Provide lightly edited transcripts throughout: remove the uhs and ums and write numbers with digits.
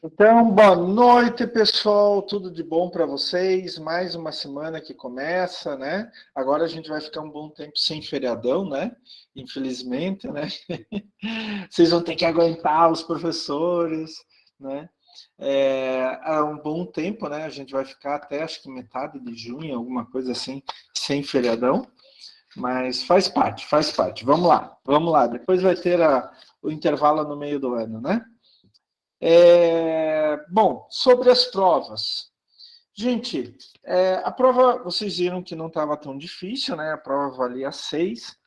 Então, boa noite, pessoal. Tudo de bom para vocês? Mais uma semana que começa, né? Agora a gente vai ficar um bom tempo sem feriadão, né? Infelizmente, né? Vocês vão ter que aguentar os professores, né? É um bom tempo, né? A gente vai ficar até acho que metade de junho, alguma coisa assim, sem feriadão. Mas faz parte, faz parte. Vamos lá, vamos lá. Depois vai ter o intervalo no meio do ano, né? Bom, sobre as provas. Gente, a prova, vocês viram que não estava tão difícil, né? A prova valia 6.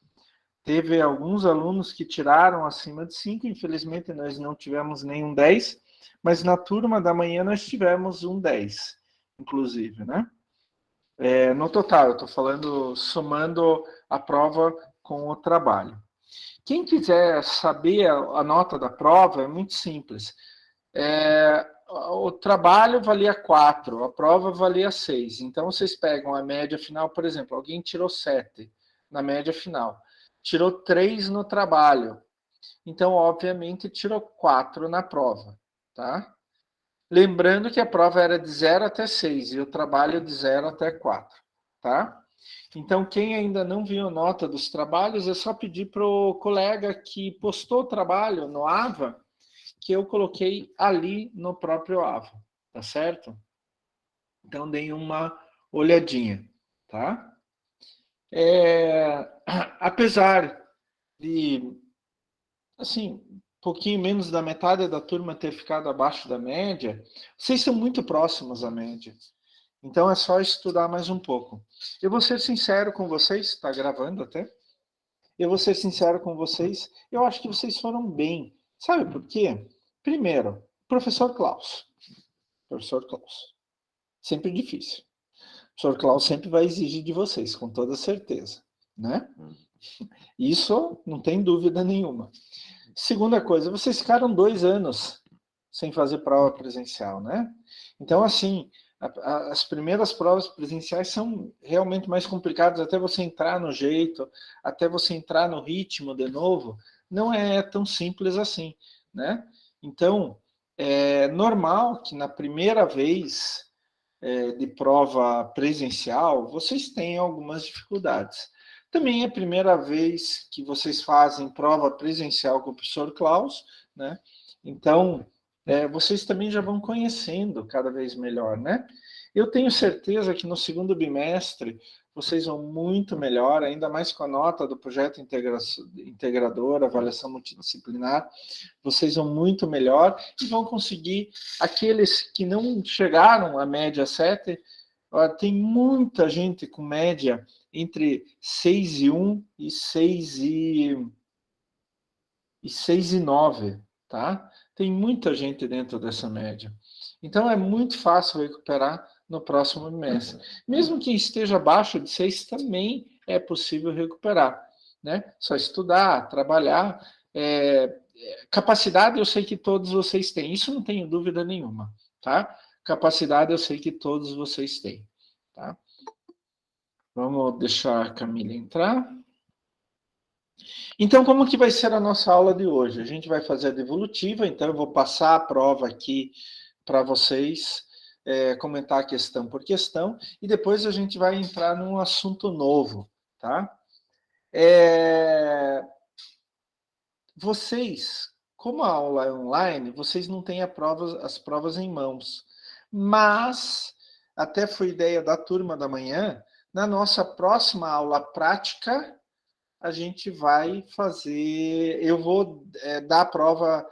Teve alguns alunos que tiraram acima de 5. Infelizmente, nós não tivemos nenhum 10. Mas na turma da manhã nós tivemos um 10, inclusive, né? No total, eu estou falando, somando a prova com o trabalho. Quem quiser saber a nota da prova, é muito simples. O trabalho valia 4, a prova valia 6. Então, vocês pegam a média final, por exemplo, alguém tirou 7 na média final, tirou 3 no trabalho. Então, obviamente, tirou 4 na prova, tá? Lembrando que a prova era de 0 até 6 e o trabalho de 0 até 4, tá? Então, quem ainda não viu a nota dos trabalhos, é só pedir para o colega que postou o trabalho no AVA, que eu coloquei ali no próprio AVA, tá certo? Então, deem uma olhadinha, tá? Apesar de, assim, um pouquinho menos da metade da turma ter ficado abaixo da média, vocês são muito próximos à média. Então, é só estudar mais um pouco. Eu vou ser sincero com vocês, está gravando até? Eu vou ser sincero com vocês, eu acho que vocês foram bem. Sabe por quê? Primeiro, professor Klaus. Professor Klaus. Sempre difícil. O professor Klaus sempre vai exigir de vocês, com toda certeza. Né? Isso não tem dúvida nenhuma. Segunda coisa, vocês ficaram 2 anos sem fazer prova presencial, né? Então, assim, as primeiras provas presenciais são realmente mais complicadas, até você entrar no jeito, até você entrar no ritmo de novo, não é tão simples assim, né? Então, é normal que na primeira vez de prova presencial, vocês tenham algumas dificuldades. Também é a primeira vez que vocês fazem prova presencial com o professor Klaus, né? Então, vocês também já vão conhecendo cada vez melhor, né? Eu tenho certeza que no segundo bimestre vocês vão muito melhor, ainda mais com a nota do projeto integrador, avaliação multidisciplinar, vocês vão muito melhor e vão conseguir, aqueles que não chegaram à média 7, tem muita gente com média entre 6,1 e 6,9, tá? Tem muita gente dentro dessa média. Então, é muito fácil recuperar no próximo mês. Mesmo quem esteja abaixo de 6, também é possível recuperar, né? Só estudar, trabalhar. Capacidade, eu sei que todos vocês têm. Isso não tenho dúvida nenhuma, tá? Capacidade, eu sei que todos vocês têm, tá? Vamos deixar a Camila entrar. Então, como que vai ser a nossa aula de hoje? A gente vai fazer a devolutiva, então eu vou passar a prova aqui para vocês, comentar questão por questão, e depois a gente vai entrar num assunto novo, tá? Vocês, como a aula é online, vocês não têm as provas em mãos, mas, até foi ideia da turma da manhã, na nossa próxima aula prática, a gente vai fazer, eu vou dar a prova,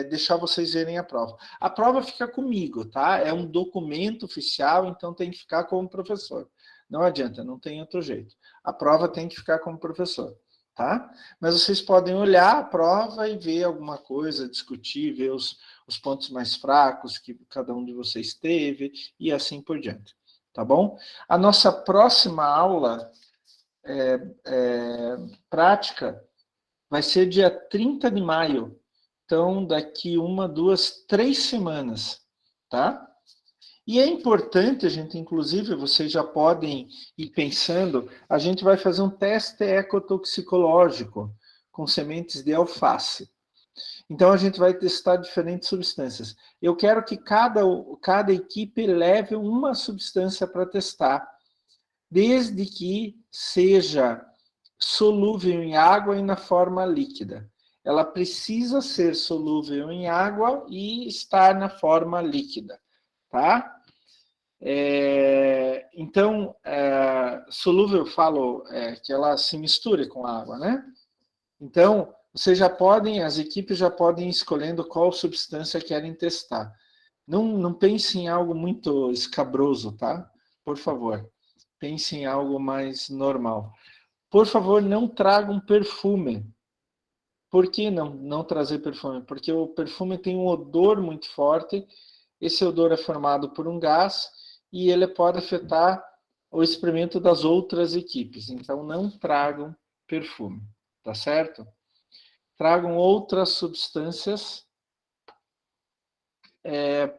deixar vocês verem a prova. A prova fica comigo, tá? É um documento oficial, então tem que ficar como professor. Não adianta, não tem outro jeito. A prova tem que ficar como professor, tá? Mas vocês podem olhar a prova e ver alguma coisa, discutir, ver os pontos mais fracos que cada um de vocês teve e assim por diante, tá bom? A nossa próxima aula prática vai ser dia 30 de maio. Então, daqui 1, 2, 3 semanas, tá? E é importante, a gente, inclusive, vocês já podem ir pensando, a gente vai fazer um teste ecotoxicológico com sementes de alface, Então, a gente vai testar diferentes substâncias. Eu quero que cada equipe leve uma substância para testar, desde que seja solúvel em água e na forma líquida. Ela precisa ser solúvel em água e estar na forma líquida, tá? Então, solúvel, eu falo que ela se misture com a água, né? Então, as equipes já podem ir escolhendo qual substância querem testar. Não pense em algo muito escabroso, tá? Por favor, pense em algo mais normal. Por favor, não tragam perfume. Por que não trazer perfume? Porque o perfume tem um odor muito forte, esse odor é formado por um gás e ele pode afetar o experimento das outras equipes. Então, não tragam perfume, tá certo? Tragam outras substâncias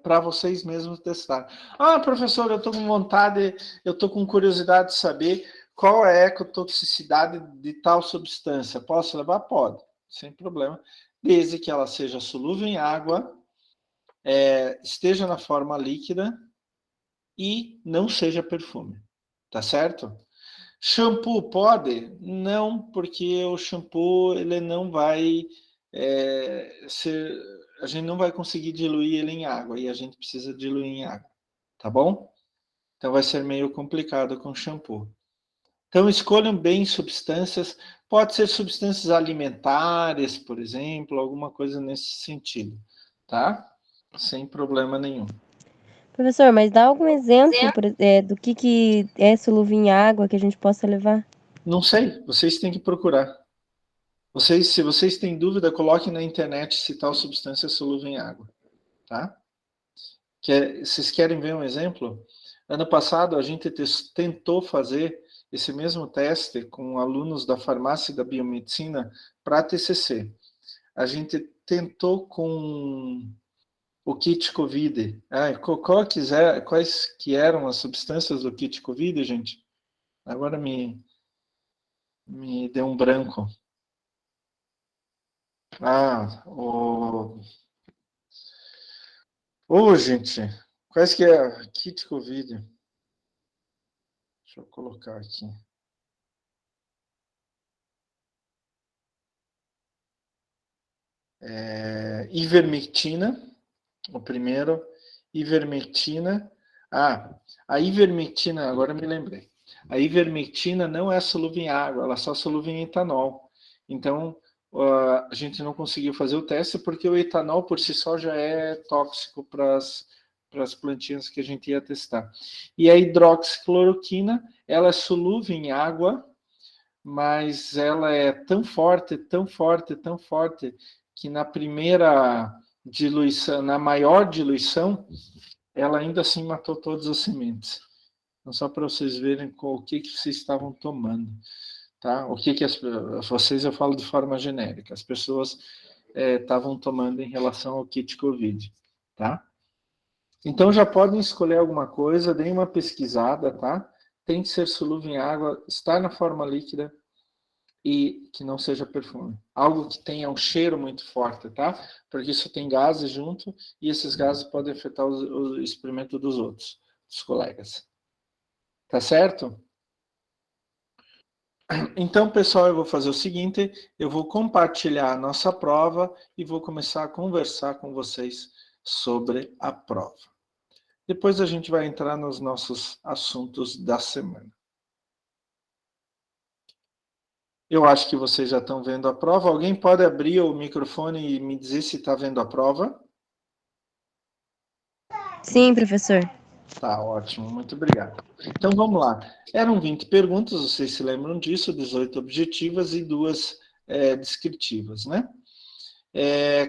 para vocês mesmos testar. Ah, professor, eu estou com vontade, eu estou com curiosidade de saber qual é a ecotoxicidade de tal substância. Posso levar? Pode, sem problema, desde que ela seja solúvel em água, esteja na forma líquida e não seja perfume, tá certo? Shampoo pode? Não, porque o shampoo ele não vai ser, a gente não vai conseguir diluir ele em água e a gente precisa diluir em água, tá bom? Então vai ser meio complicado com shampoo. Então escolham bem substâncias, pode ser substâncias alimentares, por exemplo, alguma coisa nesse sentido, tá? Sem problema nenhum. Professor, mas dá algum exemplo do que é solúvel em água que a gente possa levar? Não sei, vocês têm que procurar. Se vocês têm dúvida, coloquem na internet se tal substância é solúvel em água, tá? Vocês querem ver um exemplo? Ano passado, a gente tentou fazer esse mesmo teste com alunos da farmácia e da biomedicina para TCC. A gente tentou com o kit COVID. Quais que eram as substâncias do kit COVID, gente? Agora me deu um branco. Gente, quais que é kit COVID? Deixa eu colocar aqui. Ivermectina, o primeiro. Ivermectina. A ivermectina, agora me lembrei. A ivermectina não é solúvel em água, ela é só solúvel em etanol. Então, a gente não conseguiu fazer o teste porque o etanol por si só já é tóxico para as plantinhas que a gente ia testar. E a hidroxicloroquina, ela é solúvel em água, mas ela é tão forte, tão forte, tão forte, que na primeira diluição, na maior diluição, ela ainda assim matou todas as sementes. Então, só para vocês verem o que vocês estavam tomando. Tá? Vocês eu falo de forma genérica, as pessoas estavam tomando em relação ao kit COVID. Tá? Então já podem escolher alguma coisa, deem uma pesquisada, tá? Tem que ser solúvel em água, estar na forma líquida e que não seja perfume. Algo que tenha um cheiro muito forte, tá? Porque isso tem gases junto e esses gases podem afetar o experimento dos outros, dos colegas. Tá certo? Então, pessoal, eu vou fazer o seguinte, eu vou compartilhar a nossa prova e vou começar a conversar com vocês sobre a prova. Depois a gente vai entrar nos nossos assuntos da semana. Eu acho que vocês já estão vendo a prova. Alguém pode abrir o microfone e me dizer se está vendo a prova? Sim, professor. Tá, ótimo, muito obrigado. Então vamos lá. Eram 20 perguntas, vocês se lembram disso, 18 objetivas e 2 descritivas, né?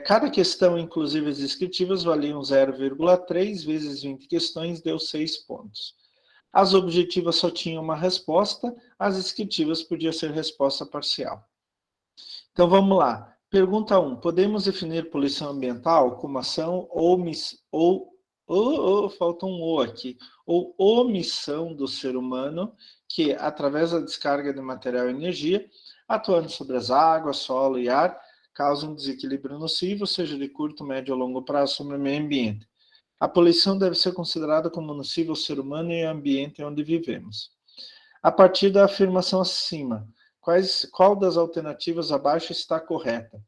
Cada questão, inclusive as descritivas, valiam 0,3 vezes 20 questões, deu 6 pontos. As objetivas só tinham uma resposta, as descritivas podia ser resposta parcial. Então vamos lá. Pergunta 1. Podemos definir poluição ambiental como ação falta um O aqui, ou omissão do ser humano que, através da descarga de material e energia, atuando sobre as águas, solo e ar, causa um desequilíbrio nocivo, seja de curto, médio ou longo prazo, sobre o meio ambiente. A poluição deve ser considerada como nociva ao ser humano e ao ambiente onde vivemos. A partir da afirmação acima, qual das alternativas abaixo está correta?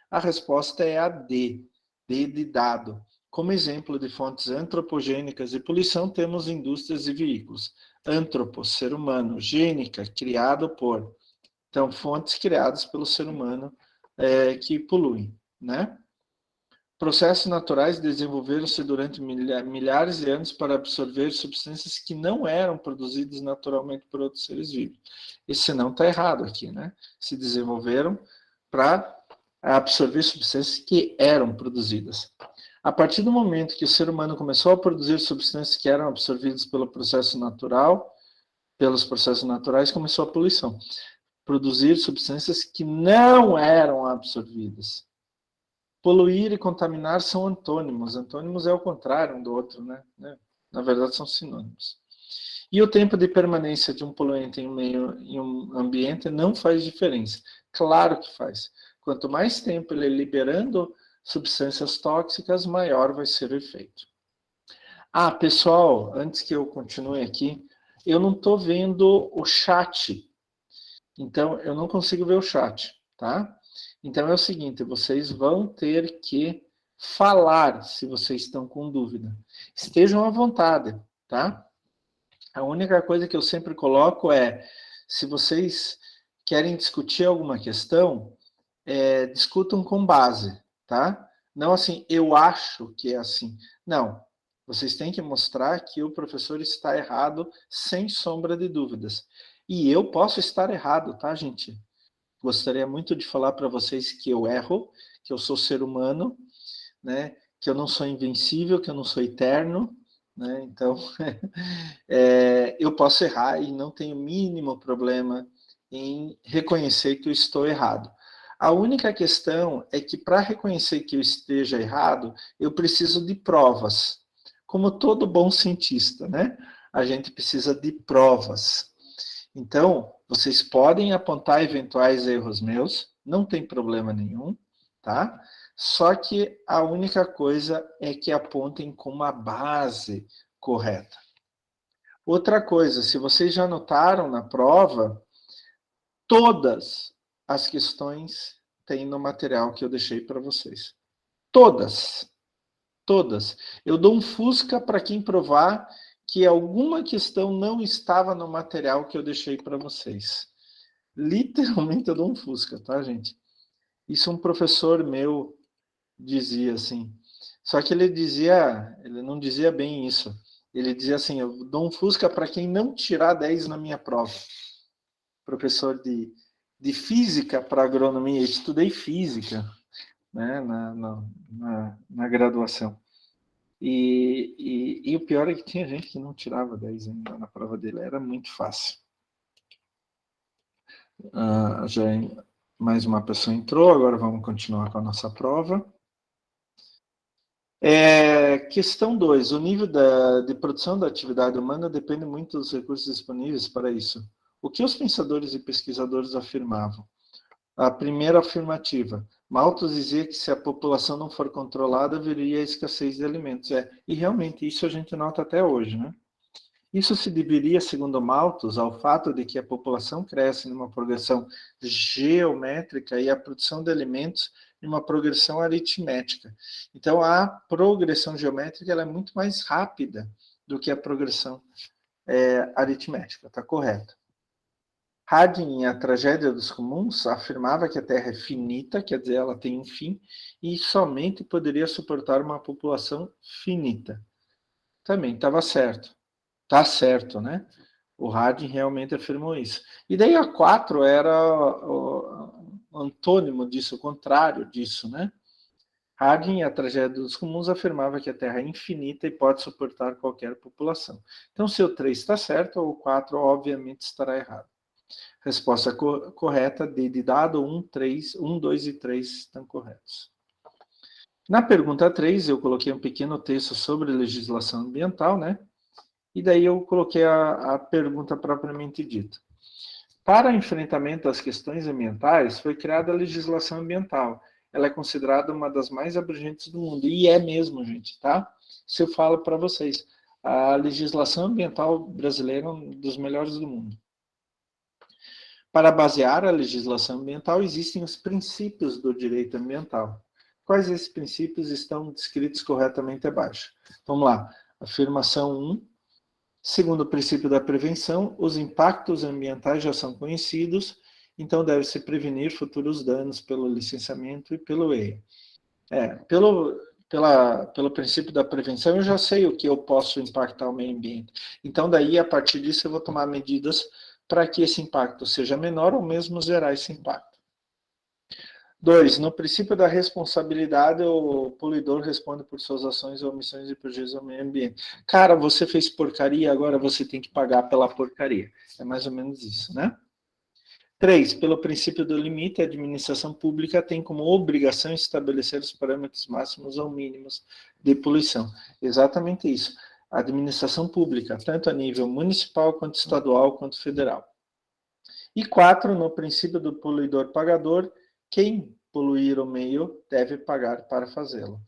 A resposta é a D de dado. Como exemplo de fontes antropogênicas de poluição, temos indústrias e veículos. Antropos, ser humano. Gênica, criado por. Então, fontes criadas pelo ser humano que poluem, né? Processos naturais desenvolveram-se durante milhares de anos para absorver substâncias que não eram produzidas naturalmente por outros seres vivos. Esse não está errado aqui, né? Se desenvolveram para absorver substâncias que eram produzidas. A partir do momento que o ser humano começou a produzir substâncias que eram absorvidas pelos processos naturais, começou a poluição. Produzir substâncias que não eram absorvidas. Poluir e contaminar são antônimos. Antônimos é o contrário um do outro, né? Na verdade, são sinônimos. E o tempo de permanência de um poluente em um ambiente não faz diferença. Claro que faz. Quanto mais tempo ele liberando substâncias tóxicas, maior vai ser o efeito. Ah, pessoal, antes que eu continue aqui, eu não estou vendo o chat. Então, eu não consigo ver o chat, tá? Então, é o seguinte, vocês vão ter que falar se vocês estão com dúvida. Estejam à vontade, tá? A única coisa que eu sempre coloco é, se vocês querem discutir alguma questão, discutam com base, tá? Não assim, eu acho que é assim. Não, vocês têm que mostrar que o professor está errado sem sombra de dúvidas. E eu posso estar errado, tá, gente? Gostaria muito de falar para vocês que eu erro, que eu sou ser humano, né? Que eu não sou invencível, que eu não sou eterno, né? Então, eu posso errar e não tenho o mínimo problema em reconhecer que eu estou errado. A única questão é que para reconhecer que eu esteja errado, eu preciso de provas. Como todo bom cientista, né? A gente precisa de provas. Então, vocês podem apontar eventuais erros meus, não tem problema nenhum, tá? Só que a única coisa é que apontem com uma base correta. Outra coisa, se vocês já notaram na prova, todas as questões têm no material que eu deixei para vocês. Todas. Todas. Eu dou um fusca para quem provar que alguma questão não estava no material que eu deixei para vocês. Literalmente eu dou um fusca, tá, gente? Isso um professor meu dizia assim. Só que ele não dizia bem isso. Ele dizia assim, eu dou um fusca para quem não tirar 10 na minha prova. Professor de física para agronomia, eu estudei física, né, na graduação. E o pior é que tinha gente que não tirava 10 ainda na prova dele, era muito fácil. Já mais uma pessoa entrou, agora vamos continuar com a nossa prova. Questão 2. O nível de produção da atividade humana depende muito dos recursos disponíveis para isso. O que os pensadores e pesquisadores afirmavam? A primeira afirmativa. Malthus dizia que se a população não for controlada, viria a escassez de alimentos. E realmente isso a gente nota até hoje, né? Isso se deveria, segundo Malthus, ao fato de que a população cresce numa progressão geométrica e a produção de alimentos numa progressão aritmética. Então, a progressão geométrica ela é muito mais rápida do que a progressão aritmética, está correto. Harding, em A Tragédia dos Comuns, afirmava que a Terra é finita, quer dizer, ela tem um fim, e somente poderia suportar uma população finita. Também estava certo. Está certo, né? O Harding realmente afirmou isso. E daí a 4 era o antônimo disso, o contrário disso, né? Harding, A Tragédia dos Comuns, afirmava que a Terra é infinita e pode suportar qualquer população. Então, se o 3 está certo, o 4 obviamente estará errado. Resposta correta, D de dado, 1, 2 e 3 estão corretos. Na pergunta 3, eu coloquei um pequeno texto sobre legislação ambiental, né? E daí eu coloquei a pergunta propriamente dita. Para enfrentamento das questões ambientais, foi criada a legislação ambiental. ela é considerada uma das mais abrangentes do mundo. E é mesmo, gente, tá? Isso eu falo para vocês. A legislação ambiental brasileira é um dos melhores do mundo. Para basear a legislação ambiental, existem os princípios do direito ambiental. Quais esses princípios estão descritos corretamente abaixo? Vamos lá. Afirmação 1. Segundo o princípio da prevenção, os impactos ambientais já são conhecidos, então deve-se prevenir futuros danos pelo licenciamento e pelo EIA. Pelo princípio da prevenção, eu já sei o que eu posso impactar o meio ambiente. Então, daí, a partir disso, eu vou tomar medidas para que esse impacto seja menor ou mesmo zerar esse impacto. 2. No princípio da responsabilidade, o poluidor responde por suas ações ou omissões de prejuízo ao meio ambiente. Cara, você fez porcaria, agora você tem que pagar pela porcaria. É mais ou menos isso, né? 3. Pelo princípio do limite, a administração pública tem como obrigação estabelecer os parâmetros máximos ou mínimos de poluição. Exatamente isso. A administração pública, tanto a nível municipal, quanto estadual, quanto federal. E 4. No princípio do poluidor pagador, quem poluir o meio deve pagar para fazê-lo.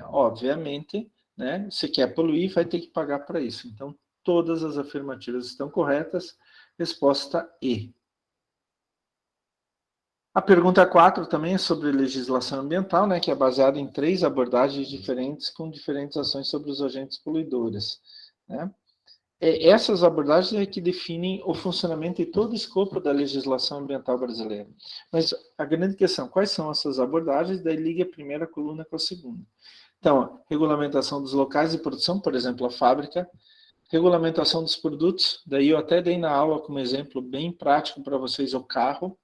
Obviamente, se quer poluir, vai ter que pagar para isso. Então, todas as afirmativas estão corretas. Resposta E. A pergunta 4 também é sobre legislação ambiental, que é baseada em 3 abordagens diferentes com diferentes ações sobre os agentes poluidores. Essas abordagens é que definem o funcionamento e todo o escopo da legislação ambiental brasileira. Mas a grande questão, quais são essas abordagens? Daí liga a primeira coluna com a segunda. Então, regulamentação dos locais de produção, por exemplo, a fábrica, regulamentação dos produtos, daí eu até dei na aula como exemplo bem prático para vocês o carro,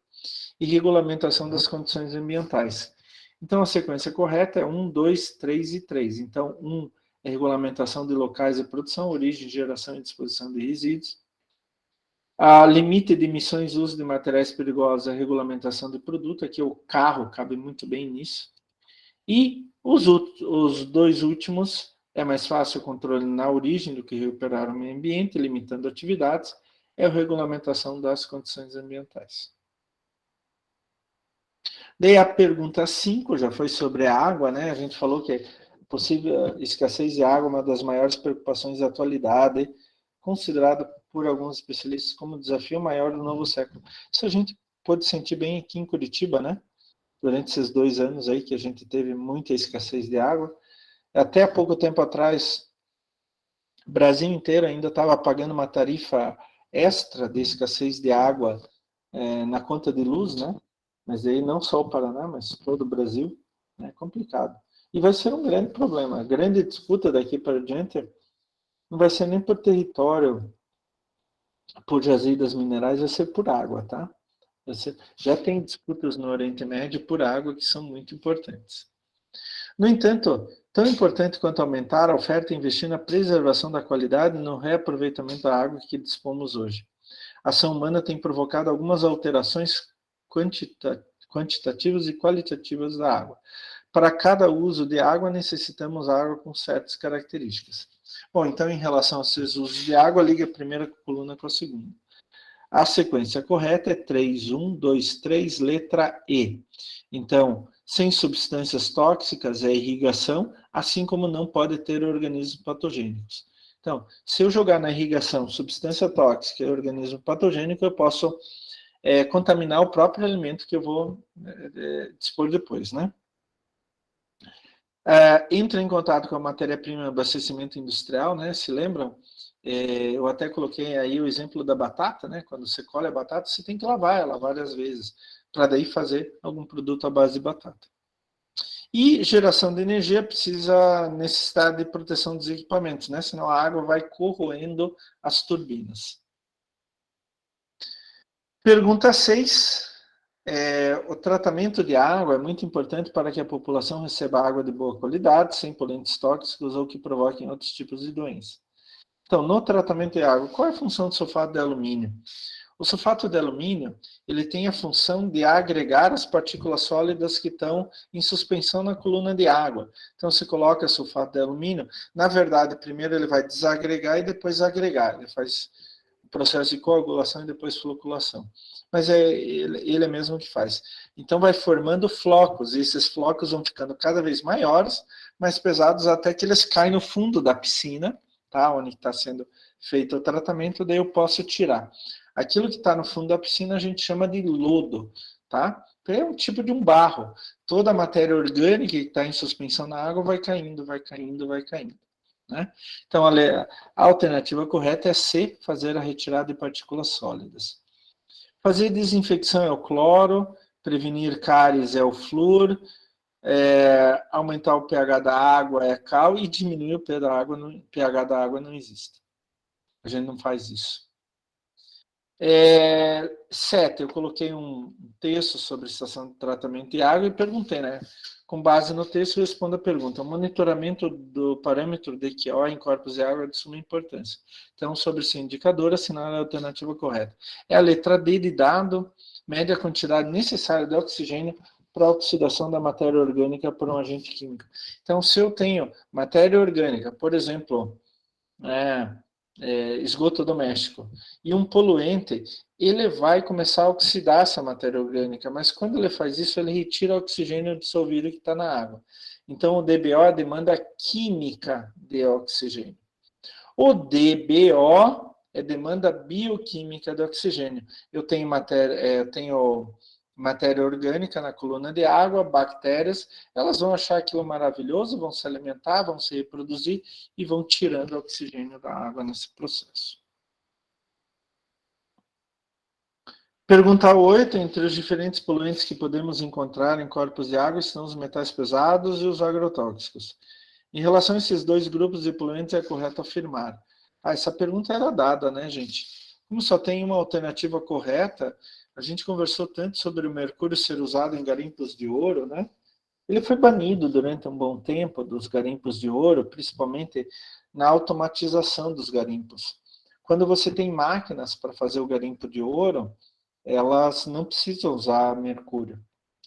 e regulamentação das condições ambientais. Então, a sequência correta é 1, 2, 3 e 3. Então, 1 é regulamentação de locais de produção, origem, geração e disposição de resíduos. A limite de emissões e uso de materiais perigosos é a regulamentação de produto. Aqui o carro cabe muito bem nisso. E os 2 últimos é mais fácil o controle na origem do que recuperar o meio ambiente, limitando atividades, é a regulamentação das condições ambientais. Daí a pergunta 5 já foi sobre a água, A gente falou que a possível escassez de água é uma das maiores preocupações da atualidade, considerada por alguns especialistas como o desafio maior do novo século. Isso a gente pode sentir bem aqui em Curitiba, Durante esses 2 anos aí que a gente teve muita escassez de água. Até há pouco tempo atrás, o Brasil inteiro ainda estava pagando uma tarifa extra de escassez de água na conta de luz, Mas aí não só o Paraná, mas todo o Brasil, é complicado. E vai ser um grande problema. A grande disputa daqui para diante não vai ser nem por território, por jazidas minerais, vai ser por água, tá? Já tem disputas no Oriente Médio por água que são muito importantes. No entanto, tão importante quanto aumentar a oferta e investir na preservação da qualidade e no reaproveitamento da água que dispomos hoje. A ação humana tem provocado algumas alterações quantitativas e qualitativas da água. Para cada uso de água, necessitamos água com certas características. Bom, então, em relação a esses usos de água, liga a primeira coluna com a segunda. A sequência correta é 3, 1, 2, 3, letra E. Então, sem substâncias tóxicas é irrigação, assim como não pode ter organismos patogênicos. Então, se eu jogar na irrigação substância tóxica e organismo patogênico, eu posso contaminar o próprio alimento que eu vou dispor depois, Entra em contato com a matéria-prima abastecimento industrial, Se lembram? Eu até coloquei aí o exemplo da batata, Quando você colhe a batata, você tem que lavar ela várias vezes, para daí fazer algum produto à base de batata. E geração de energia precisa necessitar de proteção dos equipamentos, Senão a água vai corroendo as turbinas. Pergunta 6. O tratamento de água é muito importante para que a população receba água de boa qualidade, sem poluentes tóxicos ou que provoquem outros tipos de doenças. Então, no tratamento de água, qual é a função do sulfato de alumínio? O sulfato de alumínio, ele tem a função de agregar as partículas sólidas que estão em suspensão na coluna de água. Então, você coloca sulfato de alumínio, na verdade, primeiro ele vai desagregar e depois agregar. Ele faz processo de coagulação e depois floculação. Mas ele é mesmo que faz. Então vai formando flocos, e esses flocos vão ficando cada vez maiores, mais pesados, até que eles caem no fundo da piscina, tá? Onde está sendo feito o tratamento, daí eu posso tirar. Aquilo que está no fundo da piscina a gente chama de lodo, tá? É um tipo de um barro. Toda a matéria orgânica que está em suspensão na água vai caindo, vai caindo, vai caindo. Né? Então, a alternativa correta é C, fazer a retirada de partículas sólidas. Fazer desinfecção é o cloro, prevenir cáries é o flúor, aumentar o pH da água é cal e diminuir o pH da água não existe. A gente não faz isso. 7, eu coloquei um texto sobre estação de tratamento de água e perguntei, né? Com base no texto, responda a pergunta. O monitoramento do parâmetro DQO em corpos de água é de suma importância. Então, sobre esse indicador, assinar a alternativa correta. É a letra D de dado, mede a quantidade necessária de oxigênio para a oxidação da matéria orgânica por um agente químico. Então, se eu tenho matéria orgânica, por exemplo, esgoto doméstico, e um poluente, ele vai começar a oxidar essa matéria orgânica, mas quando ele faz isso, ele retira o oxigênio dissolvido que está na água. Então, o DBO é a demanda química de oxigênio. O DBO é demanda bioquímica de oxigênio. Eu tenho matéria orgânica na coluna de água, bactérias, elas vão achar aquilo maravilhoso, vão se alimentar, vão se reproduzir e vão tirando o oxigênio da água nesse processo. Pergunta 8. Entre os diferentes poluentes que podemos encontrar em corpos de água estão os metais pesados e os agrotóxicos. Em relação a esses dois grupos de poluentes, é correto afirmar. Essa pergunta era dada, né, gente? Como só tem uma alternativa correta, a gente conversou tanto sobre o mercúrio ser usado em garimpos de ouro, né? Ele foi banido durante um bom tempo dos garimpos de ouro, principalmente na automatização dos garimpos. Quando você tem máquinas para fazer o garimpo de ouro, elas não precisam usar mercúrio.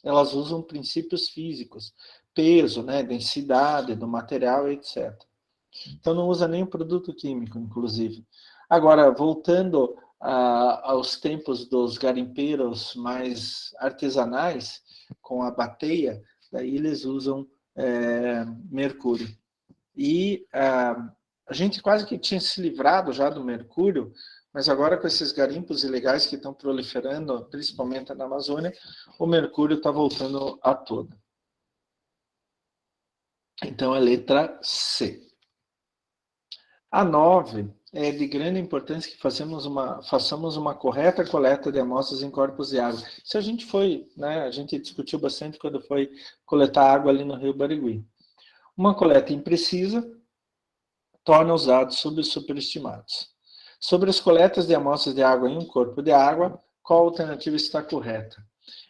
Elas usam princípios físicos, peso, né, densidade do material, etc. Então não usa nem o produto químico, inclusive. Agora, voltando aos tempos dos garimpeiros mais artesanais, com a bateia, daí eles usam mercúrio. E a gente quase que tinha se livrado já do mercúrio, mas agora com esses garimpos ilegais que estão proliferando, principalmente na Amazônia, o mercúrio está voltando à tona. Então, é letra C. A 9 é de grande importância que façamos uma correta coleta de amostras em corpos de água. Isso a gente a gente discutiu bastante quando foi coletar água ali no Rio Barigui. Uma coleta imprecisa torna os dados superestimados. Sobre as coletas de amostras de água em um corpo de água, qual alternativa está correta?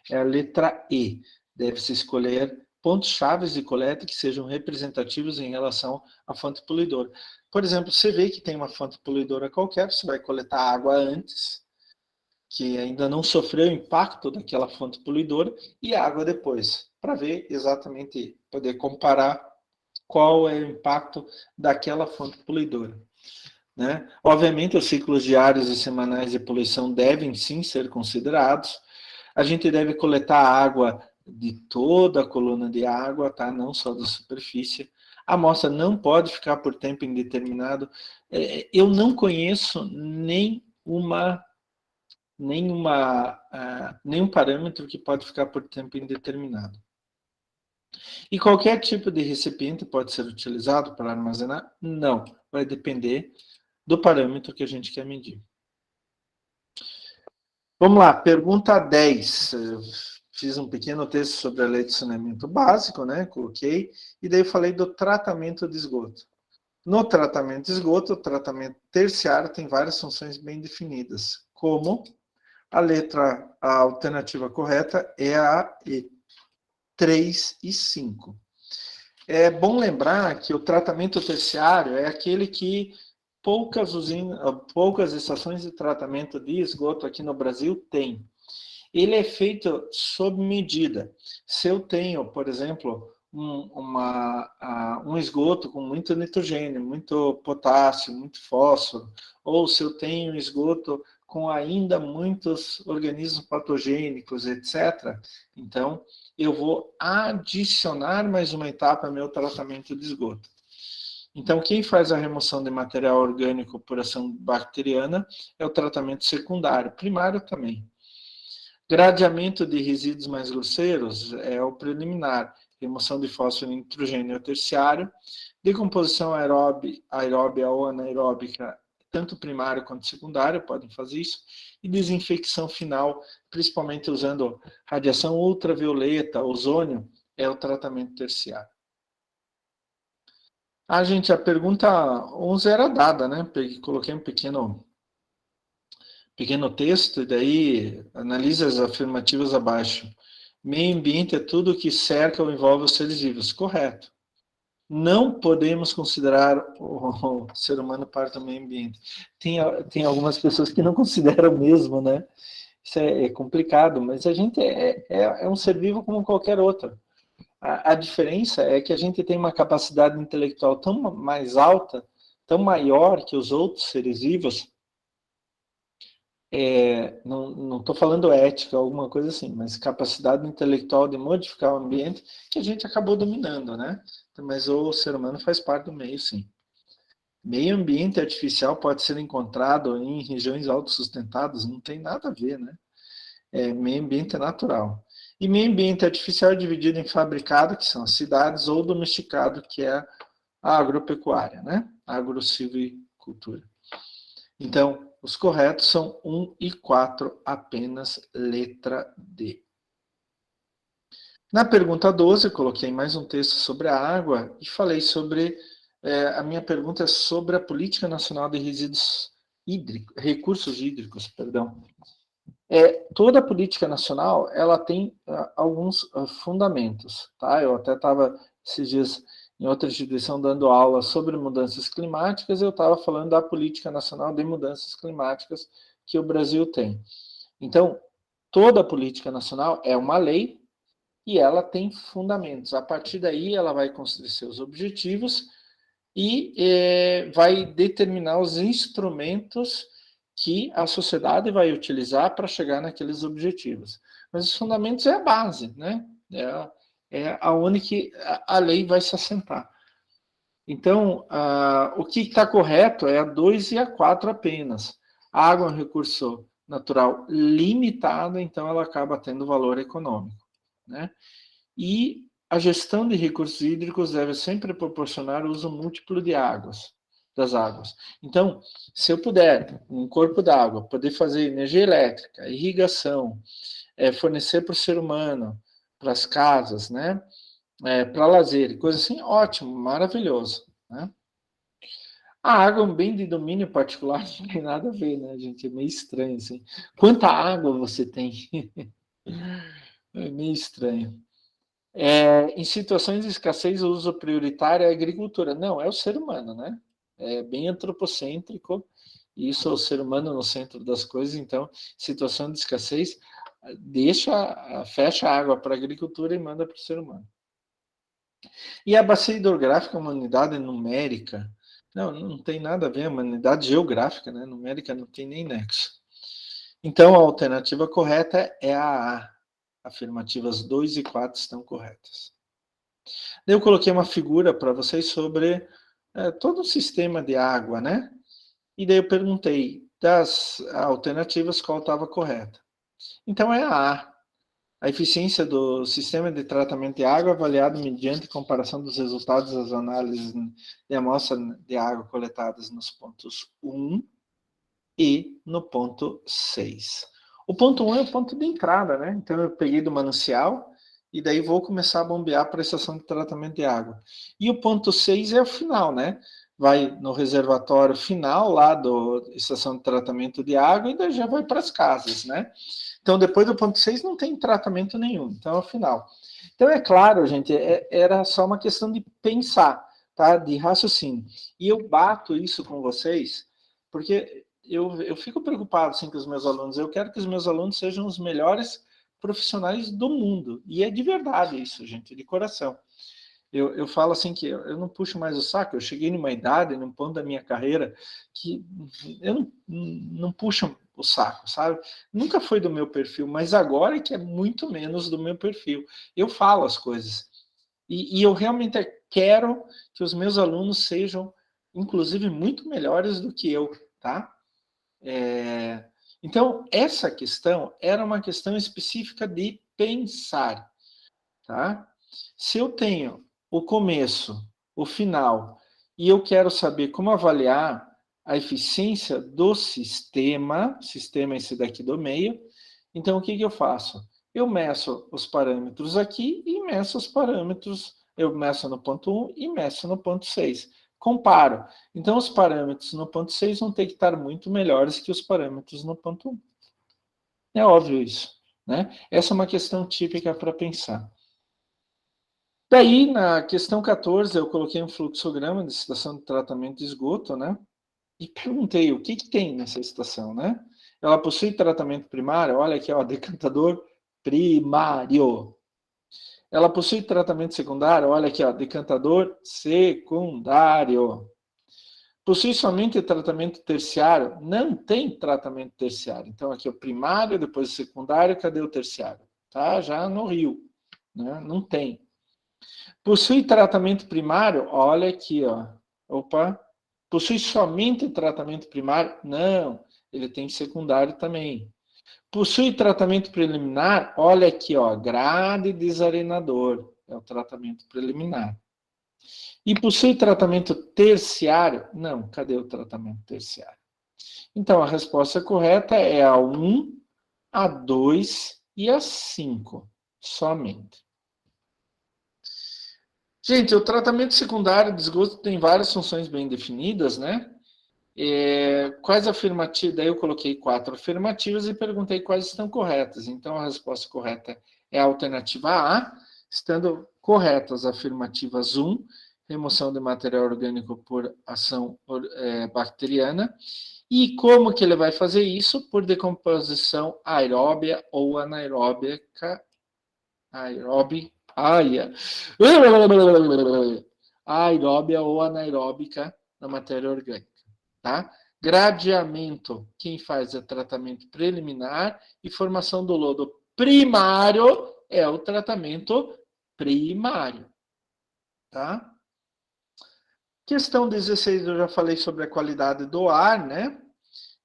É a letra E. Deve-se escolher pontos-chave de coleta que sejam representativos em relação à fonte poluidora. Por exemplo, você vê que tem uma fonte poluidora qualquer, você vai coletar água antes, que ainda não sofreu o impacto daquela fonte poluidora, e a água depois, para ver exatamente, poder comparar qual é o impacto daquela fonte poluidora. Né? Obviamente, os ciclos diários e semanais de poluição devem sim ser considerados. A gente deve coletar água de toda a coluna de água, tá? Não só da superfície. A amostra não pode ficar por tempo indeterminado. Eu não conheço nenhum parâmetro que pode ficar por tempo indeterminado. E qualquer tipo de recipiente pode ser utilizado para armazenar? Não, vai depender do parâmetro que a gente quer medir. Vamos lá, pergunta 10. Eu fiz um pequeno texto sobre a lei de saneamento básico, né? Coloquei, e daí falei do tratamento de esgoto. No tratamento de esgoto, o tratamento terciário tem várias funções bem definidas, como a alternativa correta é a E, 3 e 5. É bom lembrar que o tratamento terciário é aquele que poucas estações de tratamento de esgoto aqui no Brasil têm. Ele é feito sob medida. Se eu tenho, por exemplo, um um esgoto com muito nitrogênio, muito potássio, muito fósforo, ou se eu tenho esgoto com ainda muitos organismos patogênicos, etc., então eu vou adicionar mais uma etapa ao meu tratamento de esgoto. Então, quem faz a remoção de material orgânico por ação bacteriana é o tratamento secundário, primário também. Gradeamento de resíduos mais grosseiros é o preliminar, remoção de fósforo e nitrogênio é o terciário, decomposição aeróbia ou anaeróbica, tanto primário quanto secundário, podem fazer isso, e desinfecção final, principalmente usando radiação ultravioleta, ozônio, é o tratamento terciário. Gente, a pergunta 11 era dada, né? Coloquei um pequeno texto, e daí analisa as afirmativas abaixo. Meio ambiente é tudo que cerca ou envolve os seres vivos. Correto. Não podemos considerar o ser humano parte do meio ambiente. Tem algumas pessoas que não consideram mesmo, né? Isso é complicado, mas a gente é um ser vivo como qualquer outro. A diferença é que a gente tem uma capacidade intelectual tão mais alta, tão maior que os outros seres vivos. Não estou falando ética, alguma coisa assim, mas capacidade intelectual de modificar o ambiente que a gente acabou dominando, né? Mas o ser humano faz parte do meio, sim. Meio ambiente artificial pode ser encontrado em regiões autossustentadas, não tem nada a ver, né? Meio ambiente natural. E meio ambiente artificial é dividido em fabricado, que são as cidades, ou domesticado, que é a agropecuária, né? Agro-silvicultura. Então, os corretos são 1 e 4, apenas letra D. Na pergunta 12, eu coloquei mais um texto sobre a água e falei sobre... a minha pergunta é sobre a Política Nacional de Recursos Hídricos, perdão. Toda a política nacional, ela tem alguns fundamentos, tá? Eu até estava esses dias em outra instituição dando aula sobre mudanças climáticas, eu estava falando da política nacional de mudanças climáticas que o Brasil tem. Então, toda a política nacional é uma lei e ela tem fundamentos. A partir daí, ela vai construir seus objetivos e vai determinar os instrumentos que a sociedade vai utilizar para chegar naqueles objetivos. Mas os fundamentos é a base, né? É aonde que a lei vai se assentar. Então, o que está correto é a 2 e a 4 apenas. A água é um recurso natural limitado, então ela acaba tendo valor econômico, né? E a gestão de recursos hídricos deve sempre proporcionar o uso múltiplo das águas. Então, se eu puder, um corpo d'água, poder fazer energia elétrica, irrigação, fornecer para o ser humano, para as casas, né? Para lazer, coisa assim, ótimo, maravilhoso, né? A água é um bem de domínio particular, não tem nada a ver, né, gente? É meio estranho, assim. Quanta água você tem? É meio estranho. Em situações de escassez, o uso prioritário é a agricultura. Não, é o ser humano, né? É bem antropocêntrico, e isso é o ser humano no centro das coisas. Então, situação de escassez, fecha a água para a agricultura e manda para o ser humano. E a bacia hidrográfica é uma unidade numérica. Não tem nada a ver, é uma unidade geográfica, né? Numérica não tem nem nexo. Então, a alternativa correta é a A. Afirmativas 2 e 4 estão corretas. Daí eu coloquei uma figura para vocês sobre todo o sistema de água, né? E daí eu perguntei das alternativas qual estava correta. Então é a A. A eficiência do sistema de tratamento de água avaliado mediante comparação dos resultados das análises de amostra de água coletadas nos pontos 1 e no ponto 6. O ponto 1 é o ponto de entrada, né? Então eu peguei do manancial e daí vou começar a bombear para a estação de tratamento de água. E o ponto 6 é o final, né? Vai no reservatório final lá da estação de tratamento de água e daí já vai para as casas, né? Então, depois do ponto 6 não tem tratamento nenhum. Então, é o final. Então, é claro, gente, era só uma questão de pensar, tá? De raciocínio. E eu bato isso com vocês, porque eu fico preocupado assim, com os meus alunos. Eu quero que os meus alunos sejam os melhores profissionais do mundo. E é de verdade isso, gente, de coração. Eu falo assim que eu não puxo mais o saco, eu cheguei numa idade, num ponto da minha carreira, que eu não puxo o saco, sabe? Nunca foi do meu perfil, mas agora é que é muito menos do meu perfil. Eu falo as coisas. E eu realmente quero que os meus alunos sejam, inclusive, muito melhores do que eu, tá? Então, essa questão era uma questão específica de pensar, tá? Se eu tenho o começo, o final, e eu quero saber como avaliar a eficiência do sistema esse daqui do meio, então o que eu faço? Eu meço os parâmetros aqui e meço os parâmetros, eu meço no ponto 1 e meço no ponto 6. Comparo. Então, os parâmetros no ponto 6 vão ter que estar muito melhores que os parâmetros no ponto 1. É óbvio isso, né? Essa é uma questão típica para pensar. Daí, na questão 14, eu coloquei um fluxograma de estação de tratamento de esgoto, né? E perguntei o que tem nessa estação, né? Ela possui tratamento primário? Olha aqui, ó, decantador primário. Ela possui tratamento secundário? Olha aqui, ó, decantador secundário. Possui somente tratamento terciário? Não tem tratamento terciário. Então, aqui o primário, depois o secundário, cadê o terciário? Tá já no Rio, né? Não tem. Possui tratamento primário? Olha aqui, ó. Opa. Possui somente tratamento primário? Não, ele tem secundário também. Possui tratamento preliminar? Olha aqui, ó, grade desarenador. É o tratamento preliminar. E possui tratamento terciário? Não, cadê o tratamento terciário? Então, a resposta correta é a 1, a 2 e a 5, somente. Gente, o tratamento secundário de esgoto tem várias funções bem definidas, né? Quais afirmativas? Daí eu coloquei 4 afirmativas e perguntei quais estão corretas. Então, a resposta correta é a alternativa A, estando corretas as afirmativas 1, remoção de material orgânico por ação bacteriana, e como que ele vai fazer isso? Por decomposição aeróbia ou anaeróbica, aeróbia ou anaeróbica na matéria orgânica, tá? Gradeamento, quem faz é tratamento preliminar, e formação do lodo primário é o tratamento primário, tá? Questão 16, eu já falei sobre a qualidade do ar, né?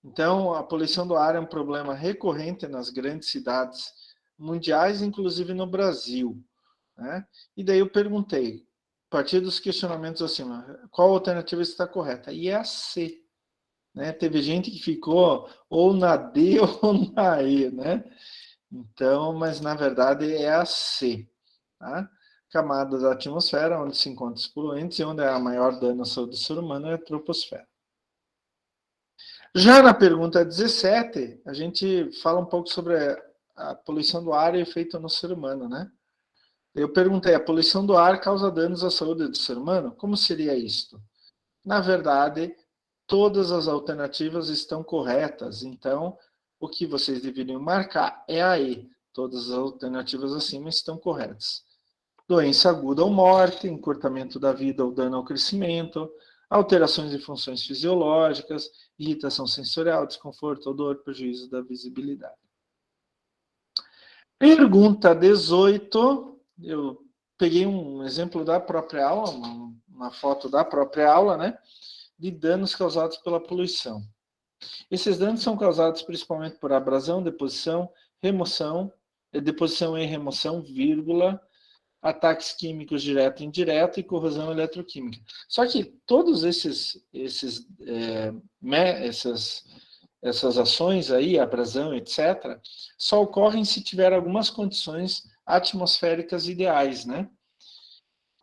Então, a poluição do ar é um problema recorrente nas grandes cidades mundiais, inclusive no Brasil, né? E daí eu perguntei, a partir dos questionamentos acima, qual alternativa está correta? E é a C, né? Teve gente que ficou ou na D ou na E, né? Então, mas na verdade é a C, tá? Camada da atmosfera, onde se encontram os poluentes e onde há maior dano à saúde do ser humano é a troposfera. Já na pergunta 17, a gente fala um pouco sobre a poluição do ar e efeito no ser humano, né? Eu perguntei, a poluição do ar causa danos à saúde do ser humano? Como seria isto? Na verdade, todas as alternativas estão corretas, então o que vocês deveriam marcar é a E. Todas as alternativas acima estão corretas. Doença aguda ou morte, encurtamento da vida ou dano ao crescimento, alterações de funções fisiológicas, irritação sensorial, desconforto, odor, prejuízo da visibilidade. Pergunta 18, eu peguei um exemplo da própria aula, uma foto da própria aula, né, de danos causados pela poluição. Esses danos são causados principalmente por abrasão, deposição, remoção, deposição e remoção, vírgula, ataques químicos direto e indireto e corrosão eletroquímica. Só que todos essas ações aí, abrasão, etc., só ocorrem se tiver algumas condições atmosféricas ideais, né?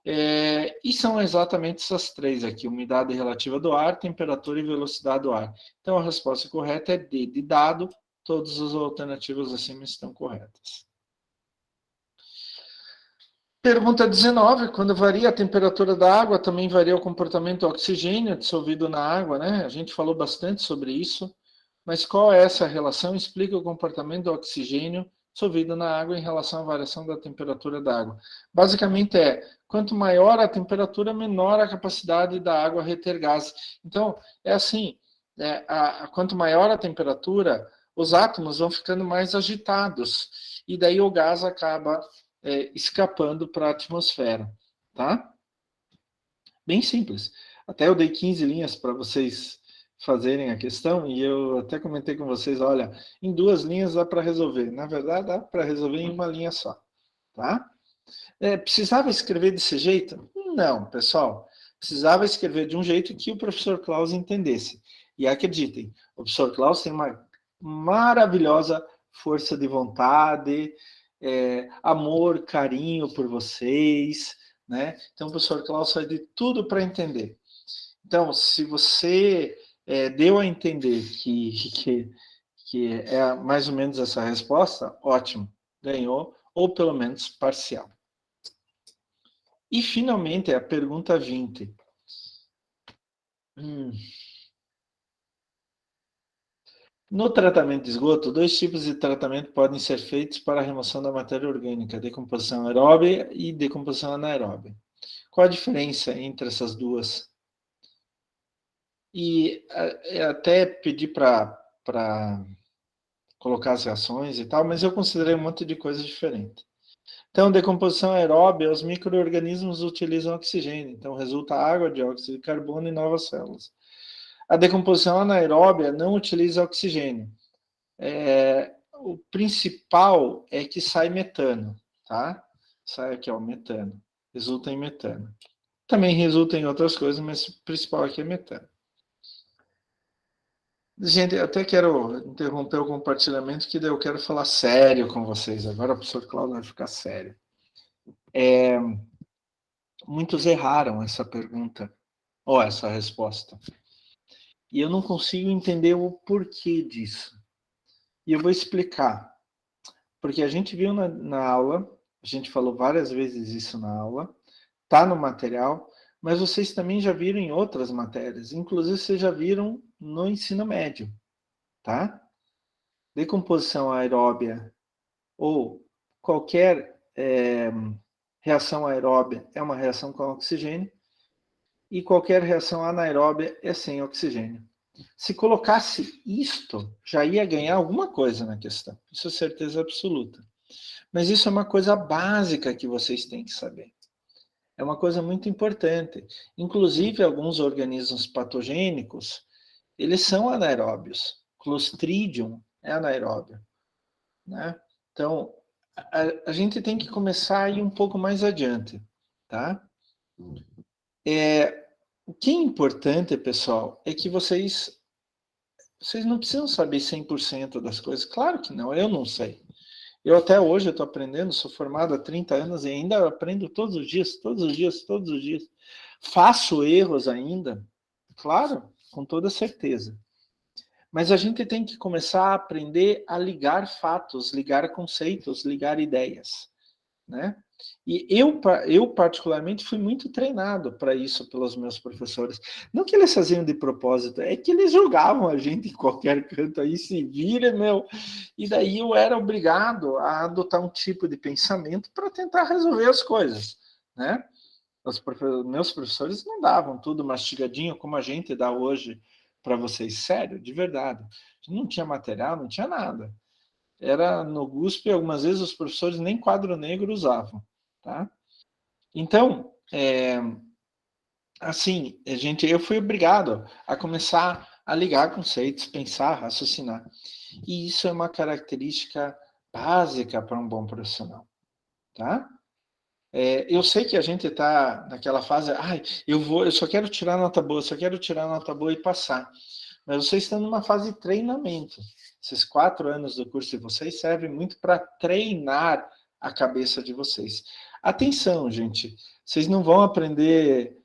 E são exatamente essas três aqui: umidade relativa do ar, temperatura e velocidade do ar. Então a resposta correta é D, de dado, todas as alternativas acima estão corretas. Pergunta 19, quando varia a temperatura da água, também varia o comportamento do oxigênio dissolvido na água, né? A gente falou bastante sobre isso, mas qual é essa relação? Explica o comportamento do oxigênio dissolvido na água em relação à variação da temperatura da água. Basicamente quanto maior a temperatura, menor a capacidade da água reter gás. Então, é assim, quanto maior a temperatura, os átomos vão ficando mais agitados, e daí o gás acaba escapando para a atmosfera, tá? Bem simples. Até eu dei 15 linhas para vocês fazerem a questão, e eu até comentei com vocês, olha, em 2 linhas dá para resolver. Na verdade, dá para resolver em 1 linha só, tá? Precisava escrever desse jeito? Não, pessoal. Precisava escrever de um jeito que o professor Klaus entendesse. E acreditem, o professor Klaus tem uma maravilhosa força de vontade, amor, carinho por vocês, né? Então o professor Klaus faz de tudo para entender. Então, se você deu a entender que é mais ou menos essa resposta, ótimo, ganhou, ou pelo menos parcial. E, finalmente, a pergunta 20. No tratamento de esgoto, 2 tipos de tratamento podem ser feitos para a remoção da matéria orgânica, decomposição aeróbia e decomposição anaeróbia. Qual a diferença entre essas duas? E até pedi para colocar as reações e tal, mas eu considerei um monte de coisa diferente. Então, decomposição aeróbia, os micro-organismos utilizam oxigênio, então resulta água, dióxido de carbono e novas células. A decomposição anaeróbia não utiliza oxigênio. O principal é que sai metano, tá? Sai aqui, ó, metano. Resulta em metano. Também resulta em outras coisas, mas o principal aqui é metano. Gente, eu até quero interromper o compartilhamento, que eu quero falar sério com vocês. Agora o professor Cláudio vai ficar sério. Muitos erraram essa pergunta, ou essa resposta. E eu não consigo entender o porquê disso. E eu vou explicar. Porque a gente viu na aula, a gente falou várias vezes isso na aula, tá no material, mas vocês também já viram em outras matérias, inclusive vocês já viram no ensino médio, tá? Decomposição aeróbia ou qualquer reação aeróbia é uma reação com oxigênio, e qualquer reação anaeróbia é sem oxigênio. Se colocasse isto, já ia ganhar alguma coisa na questão. Isso é certeza absoluta. Mas isso é uma coisa básica que vocês têm que saber. É uma coisa muito importante. Inclusive, alguns organismos patogênicos, eles são anaeróbios. Clostridium é anaeróbio, né? Então, a gente tem que começar a ir um pouco mais adiante, tá? O que é importante, pessoal, é que vocês não precisam saber 100% das coisas. Claro que não, eu não sei. Eu até hoje estou aprendendo, sou formado há 30 anos e ainda aprendo todos os dias, todos os dias, todos os dias. Faço erros ainda, claro, com toda certeza. Mas a gente tem que começar a aprender a ligar fatos, ligar conceitos, ligar ideias, né? E eu particularmente fui muito treinado para isso pelos meus professores. Não que eles faziam de propósito, é que eles jogavam a gente em qualquer canto aí, se vira, meu. E daí eu era obrigado a adotar um tipo de pensamento para tentar resolver as coisas, né? Meus professores não davam tudo mastigadinho como a gente dá hoje para vocês, sério, de verdade. Não tinha material, não tinha nada. Era no GUSP, algumas vezes os professores nem quadro negro usavam, tá? Então, assim, eu fui obrigado a começar a ligar conceitos, pensar, raciocinar. E isso é uma característica básica para um bom profissional, tá? Eu sei que a gente está naquela fase, eu só quero tirar nota boa, só quero tirar nota boa e passar. Mas vocês estão numa fase de treinamento. Esses 4 anos do curso de vocês servem muito para treinar a cabeça de vocês. Atenção, gente, vocês não vão aprender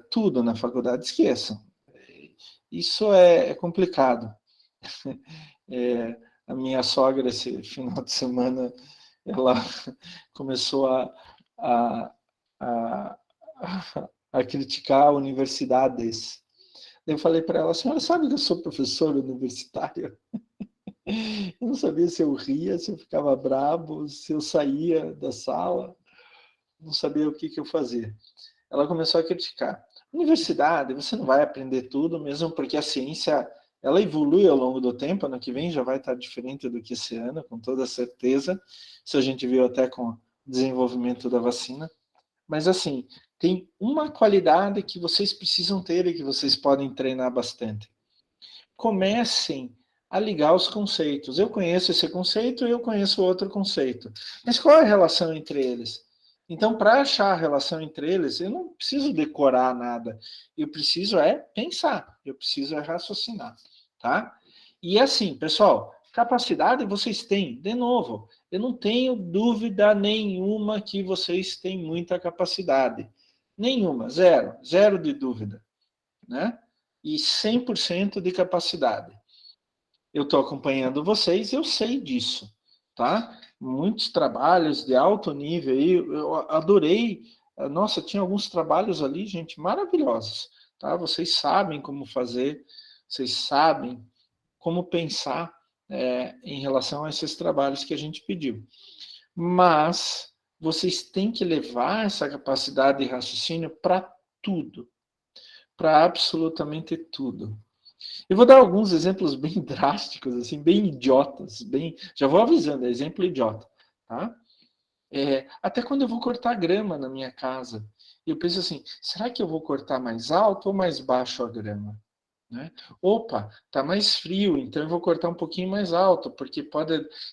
tudo na faculdade, esqueçam. Isso é complicado. A minha sogra, esse final de semana, ela começou a, a, a criticar universidades. Eu falei para ela, a senhora sabe que eu sou professor universitário? Eu não sabia se eu ria, se eu ficava bravo, se eu saía da sala, não sabia o que eu fazia. Ela começou a criticar. Universidade, você não vai aprender tudo, mesmo porque a ciência, ela evolui ao longo do tempo, ano que vem já vai estar diferente do que esse ano, com toda certeza, isso a gente viu até com o desenvolvimento da vacina. Mas assim, tem uma qualidade que vocês precisam ter e que vocês podem treinar bastante. Comecem a ligar os conceitos. Eu conheço esse conceito e eu conheço outro conceito. Mas qual é a relação entre eles? Então, para achar a relação entre eles, eu não preciso decorar nada. Eu preciso pensar. Eu preciso raciocinar, tá? E assim, pessoal, capacidade vocês têm. De novo, eu não tenho dúvida nenhuma que vocês têm muita capacidade. Nenhuma, zero. Zero de dúvida, né? E 100% de capacidade. Eu estou acompanhando vocês, eu sei disso, tá? Muitos trabalhos de alto nível aí, eu adorei. Nossa, tinha alguns trabalhos ali, gente, maravilhosos, tá? Vocês sabem como fazer, vocês sabem como pensar em relação a esses trabalhos que a gente pediu. Mas vocês têm que levar essa capacidade de raciocínio para tudo, para absolutamente tudo. Eu vou dar alguns exemplos bem drásticos, assim, bem idiotas, bem. Já vou avisando, é exemplo idiota, tá? Até quando eu vou cortar grama na minha casa, eu penso assim: será que eu vou cortar mais alto ou mais baixo a grama? Né? Opa, tá mais frio, então eu vou cortar um pouquinho mais alto, porque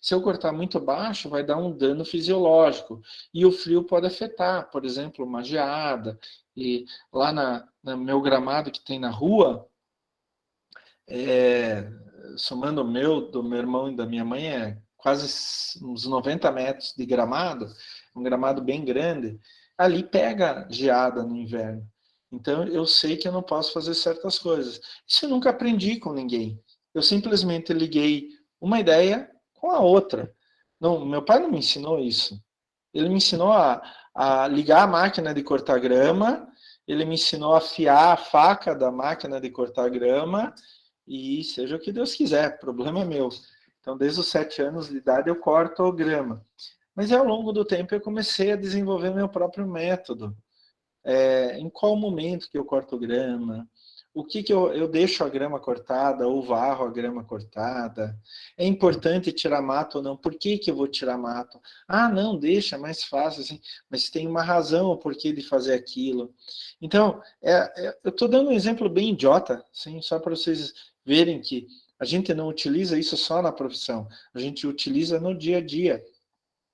se eu cortar muito baixo, vai dar um dano fisiológico. E o frio pode afetar, por exemplo, uma geada. E lá no meu gramado que tem na rua, é, somando o meu, do meu irmão e da minha mãe, é quase uns 90 metros de gramado, um gramado bem grande. Ali pega geada no inverno. Então eu sei que eu não posso fazer certas coisas. Isso eu nunca aprendi com ninguém. Eu simplesmente liguei uma ideia com a outra. Não, meu pai não me ensinou isso. Ele me ensinou a ligar a máquina de cortar grama, ele me ensinou a afiar a faca da máquina de cortar grama, e seja o que Deus quiser, problema é meu. Então, desde os 7 anos de idade, eu corto grama. Mas ao longo do tempo eu comecei a desenvolver meu próprio método. Em qual momento que eu corto grama? O que eu deixo a grama cortada ou varro a grama cortada? É importante tirar mato ou não? Por que eu vou tirar mato? Ah, não, deixa, é mais fácil, assim. Mas tem uma razão o porquê de fazer aquilo. Então, eu estou dando um exemplo bem idiota, assim, só para vocês verem que a gente não utiliza isso só na profissão, a gente utiliza no dia a dia.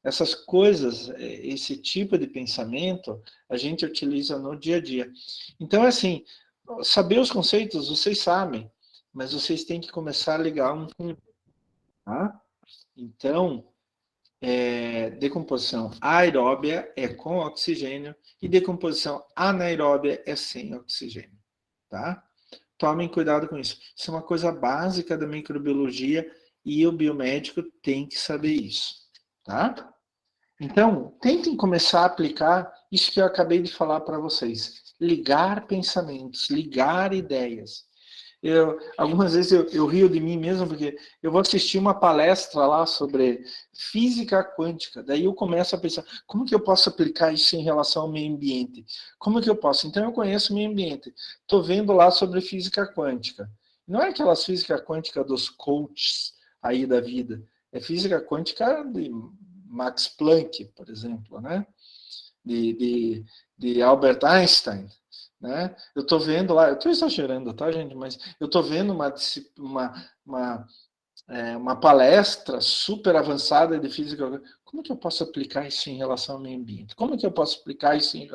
Essas coisas, esse tipo de pensamento, a gente utiliza no dia a dia. Então, assim, saber os conceitos, vocês sabem, mas vocês têm que começar a ligar um com o outro, tá? Então, decomposição aeróbia é com oxigênio e decomposição anaeróbia é sem oxigênio, tá? Tomem cuidado com isso. Isso é uma coisa básica da microbiologia e o biomédico tem que saber isso, tá? Então, tentem começar a aplicar isso que eu acabei de falar para vocês. Ligar pensamentos, ligar ideias. Algumas vezes eu rio de mim mesmo, porque eu vou assistir uma palestra lá sobre física quântica. Daí eu começo a pensar, como que eu posso aplicar isso em relação ao meio ambiente? Como que eu posso? Então eu conheço o meio ambiente. Estou vendo lá sobre física quântica. Não é aquelas física quântica dos coaches aí da vida. É física quântica de Max Planck, por exemplo, né? De Albert Einstein, né? Eu estou vendo lá, eu estou exagerando, tá, gente? Mas eu estou vendo uma palestra super avançada de física. Como que eu posso aplicar isso em relação ao meio ambiente? Como que eu posso aplicar isso em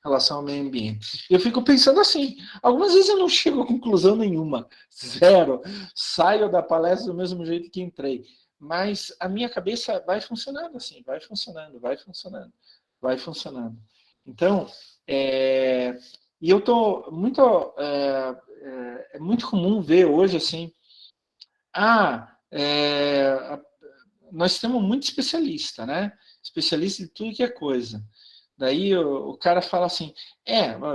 relação ao meio ambiente? Eu fico pensando assim. Algumas vezes eu não chego a conclusão nenhuma, zero. Saio da palestra do mesmo jeito que entrei. Mas a minha cabeça vai funcionando assim, vai funcionando, vai funcionando, vai funcionando. Então, e eu tô muito, é muito comum ver hoje assim, nós temos muito especialista, né? Especialista de tudo que é coisa. Daí o cara fala assim,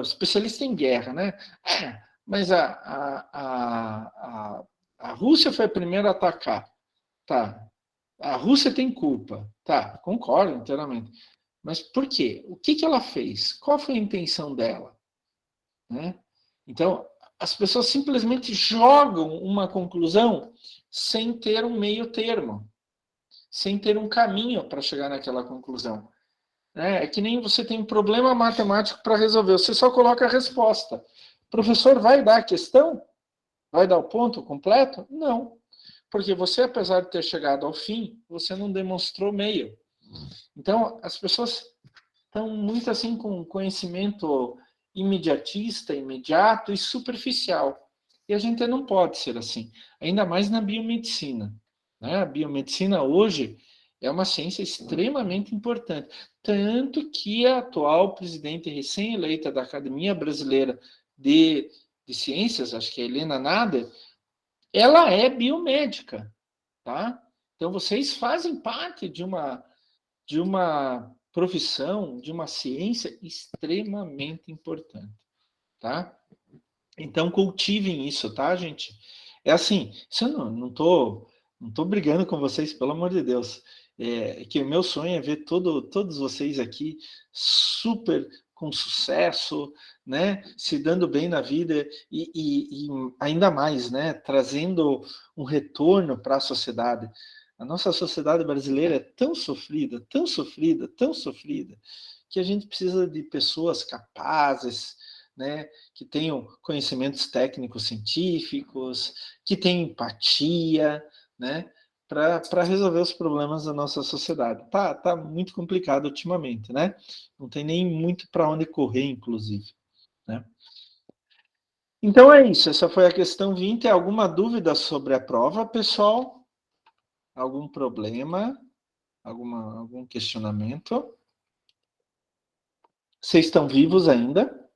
especialista em guerra, né? Mas a Rússia foi a primeira a atacar. Tá. A Rússia tem culpa. Tá, concordo inteiramente. Mas por quê? O que ela fez? Qual foi a intenção dela? Né? Então, as pessoas simplesmente jogam uma conclusão sem ter um meio termo, sem ter um caminho para chegar naquela conclusão. É que nem você tem um problema matemático para resolver, você só coloca a resposta. O professor vai dar a questão? Vai dar o ponto completo? Não. Porque você, apesar de ter chegado ao fim, você não demonstrou meio. Então, as pessoas estão muito assim com conhecimento imediatista, imediato e superficial. E a gente não pode ser assim, ainda mais na biomedicina. Né? A biomedicina hoje é uma ciência extremamente importante. Tanto que a atual presidente recém-eleita da Academia Brasileira de Ciências, acho que é Helena Nader, ela é biomédica. Tá? Então, vocês fazem parte de uma profissão, de uma ciência extremamente importante, tá? Então cultivem isso, tá, gente? É assim, isso eu não tô brigando com vocês, pelo amor de Deus. Que o meu sonho é ver todos vocês aqui super com sucesso, né? Se dando bem na vida e ainda mais, né? Trazendo um retorno para a sociedade. A nossa sociedade brasileira é tão sofrida, tão sofrida, tão sofrida, que a gente precisa de pessoas capazes, né? Que tenham conhecimentos técnicos científicos, que tenham empatia, né? Para resolver os problemas da nossa sociedade. Tá muito complicado ultimamente, né? Não tem nem muito para onde correr, inclusive. Né? Então é isso, essa foi a questão 20. Alguma dúvida sobre a prova, pessoal? Algum problema? Algum questionamento? Vocês estão vivos ainda?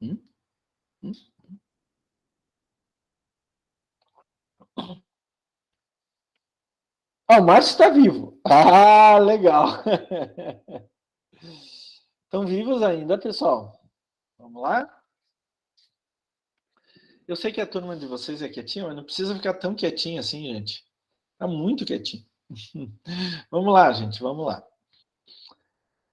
Hum? Hum? Ah, o Márcio está vivo. Ah, legal. Estão vivos ainda, pessoal? Vamos lá? Eu sei que a turma de vocês é quietinha, mas não precisa ficar tão quietinho assim, gente. Tá muito quietinho. Vamos lá, gente, vamos lá.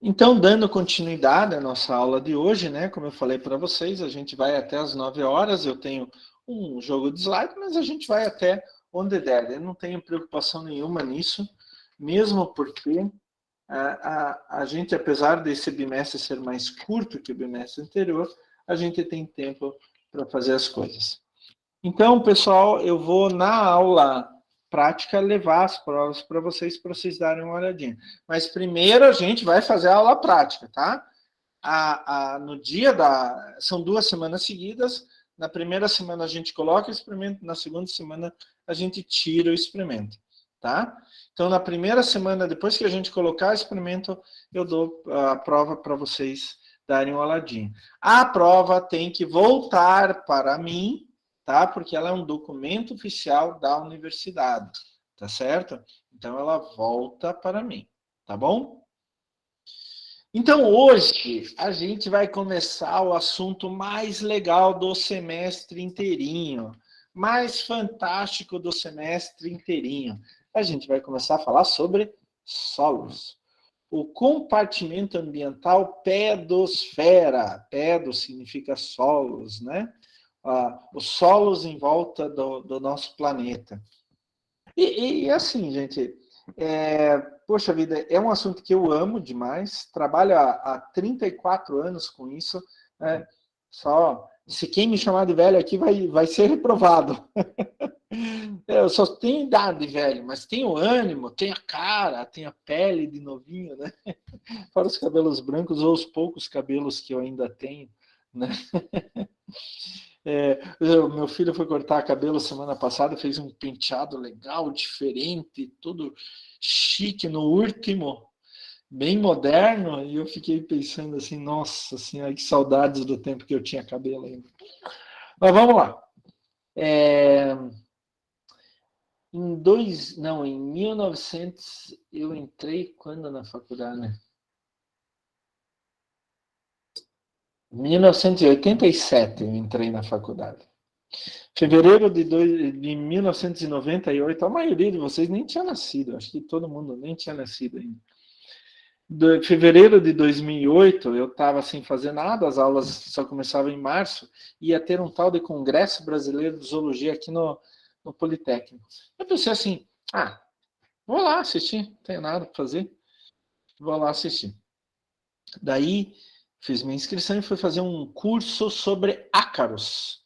Então, dando continuidade à nossa aula de hoje, né? Como eu falei para vocês, a gente vai até as 9 horas. Eu tenho um jogo de slide, mas a gente vai até onde der. Eu não tenho preocupação nenhuma nisso, mesmo porque a gente, apesar desse bimestre ser mais curto que o bimestre anterior, a gente tem tempo para fazer as coisas. Então, pessoal, eu vou na aula prática levar as provas para vocês darem uma olhadinha. Mas primeiro a gente vai fazer a aula prática, tá? No dia da... São 2 semanas seguidas. Na primeira semana a gente coloca o experimento, na segunda semana a gente tira o experimento, tá? Então, na primeira semana, depois que a gente colocar o experimento, eu dou a prova para vocês darem uma olhadinha. A prova tem que voltar para mim, tá? Porque ela é um documento oficial da universidade, tá certo? Então, ela volta para mim, tá bom? Então, hoje, a gente vai começar o assunto mais legal do semestre inteirinho, mais fantástico do semestre inteirinho. A gente vai começar a falar sobre solos. O compartimento ambiental pedosfera. Pedo significa solos, né? Os solos em volta do nosso planeta. E assim, gente, poxa vida, é um assunto que eu amo demais, trabalho há 34 anos com isso, né? Se quem me chamar de velho aqui vai ser reprovado. Eu só tenho idade, velho, mas tenho ânimo, tenho a cara, tenho a pele de novinho, né? Fora os cabelos brancos ou os poucos cabelos que eu ainda tenho, né? O meu filho foi cortar cabelo semana passada, fez um penteado legal, diferente, tudo chique no último, bem moderno, e eu fiquei pensando assim, nossa senhora, que saudades do tempo que eu tinha cabelo ainda. Mas vamos lá. Em 1900, eu entrei quando na faculdade? Em 1987 eu entrei na faculdade. Fevereiro de 1998, a maioria de vocês nem tinha nascido, acho que todo mundo nem tinha nascido ainda. Fevereiro de 2008, eu estava sem fazer nada, as aulas só começavam em março, ia ter um tal de Congresso Brasileiro de Zoologia aqui no Politécnico. Eu pensei assim, vou lá assistir, não tenho nada para fazer, vou lá assistir. Daí, fiz minha inscrição e fui fazer um curso sobre ácaros.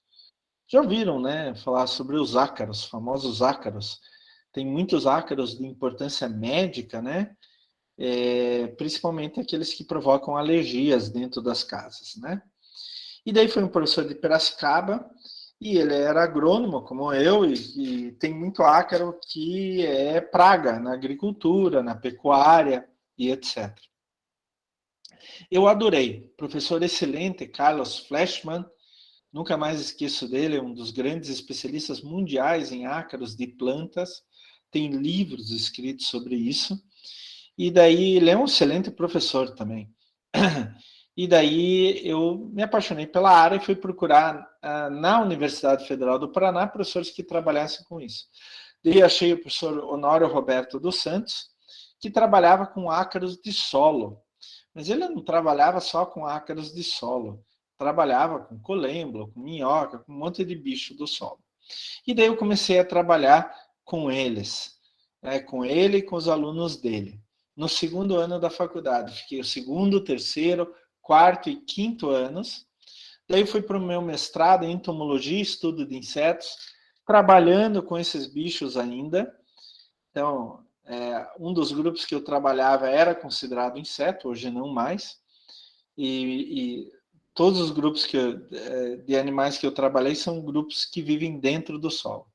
Já ouviram, né, falar sobre os ácaros, famosos ácaros. Tem muitos ácaros de importância médica, né? Principalmente aqueles que provocam alergias dentro das casas, né? E daí foi um professor de Piracicaba, e ele era agrônomo, como eu, e tem muito ácaro que é praga na agricultura, na pecuária e etc. Eu adorei. Professor excelente, Carlos Fleshman, nunca mais esqueço dele, é um dos grandes especialistas mundiais em ácaros de plantas, tem livros escritos sobre isso, e daí ele é um excelente professor também. E daí eu me apaixonei pela área e fui procurar na Universidade Federal do Paraná professores que trabalhassem com isso. Daí achei o professor Honório Roberto dos Santos, que trabalhava com ácaros de solo. Mas ele não trabalhava só com ácaros de solo, trabalhava com colêmbolo, com minhoca, com um monte de bicho do solo. E daí eu comecei a trabalhar com eles, né, com ele e com os alunos dele. No segundo ano da faculdade, fiquei o segundo, terceiro, quarto e quinto anos. Daí fui para o meu mestrado em entomologia, estudo de insetos, trabalhando com esses bichos ainda. Então, um dos grupos que eu trabalhava era considerado inseto, hoje não mais. E todos os grupos de animais que eu trabalhei são grupos que vivem dentro do solo.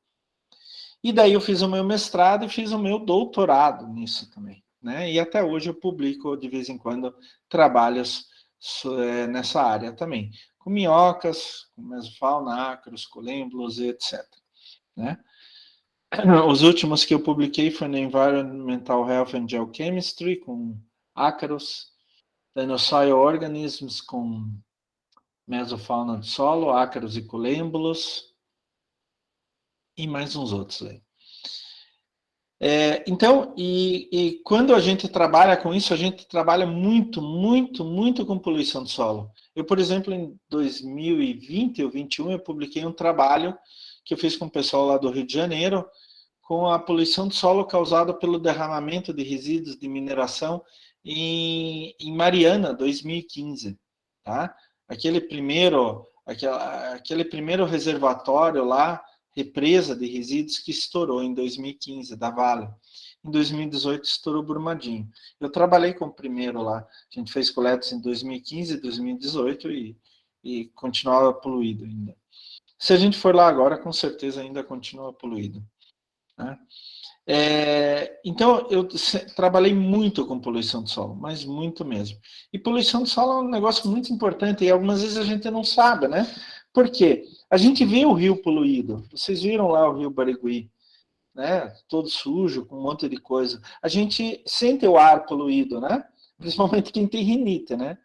E daí eu fiz o meu mestrado e fiz o meu doutorado nisso também, né? E até hoje eu publico de vez em quando trabalhos nessa área também, com minhocas, com mesofauna, ácaros, colêmbulos, etc. Né? Os últimos que eu publiquei foi no Environmental Health and Geochemistry, com ácaros, Dinosaur Organisms, com mesofauna do solo, ácaros e colêmbulos, e mais uns outros aí. Então, e quando a gente trabalha com isso, a gente trabalha muito, muito, muito com poluição do solo. Eu, por exemplo, em 2020 ou 2021, eu publiquei um trabalho que eu fiz com o pessoal lá do Rio de Janeiro, com a poluição do solo causada pelo derramamento de resíduos de mineração em Mariana, 2015. Tá? Aquele primeiro reservatório lá, represa de resíduos que estourou em 2015, da Vale. Em 2018 estourou Brumadinho. Eu trabalhei com o primeiro lá. A gente fez coletas em 2015 e 2018 e continuava poluído ainda. Se a gente for lá agora, com certeza ainda continua poluído. Né? Então, eu trabalhei muito com poluição do solo, mas muito mesmo. E poluição do solo é um negócio muito importante e algumas vezes a gente não sabe, né? Por quê? A gente vê o rio poluído. Vocês viram lá o rio Barigui, né? Todo sujo, com um monte de coisa. A gente sente o ar poluído, né? Principalmente quem tem rinite, né?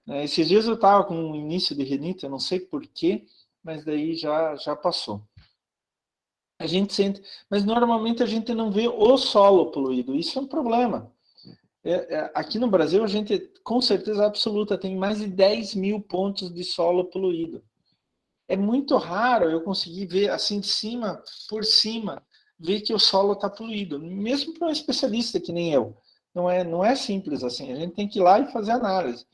Esses dias eu estava com um início de rinite, eu não sei porquê, mas daí já passou. A gente sente, mas normalmente a gente não vê o solo poluído. Isso é um problema. Aqui no Brasil, a gente, com certeza absoluta, tem mais de 10 mil pontos de solo poluído. É muito raro eu conseguir ver assim de cima, por cima, ver que o solo está poluído. Mesmo para um especialista que nem eu. Não é simples assim. A gente tem que ir lá e fazer análise.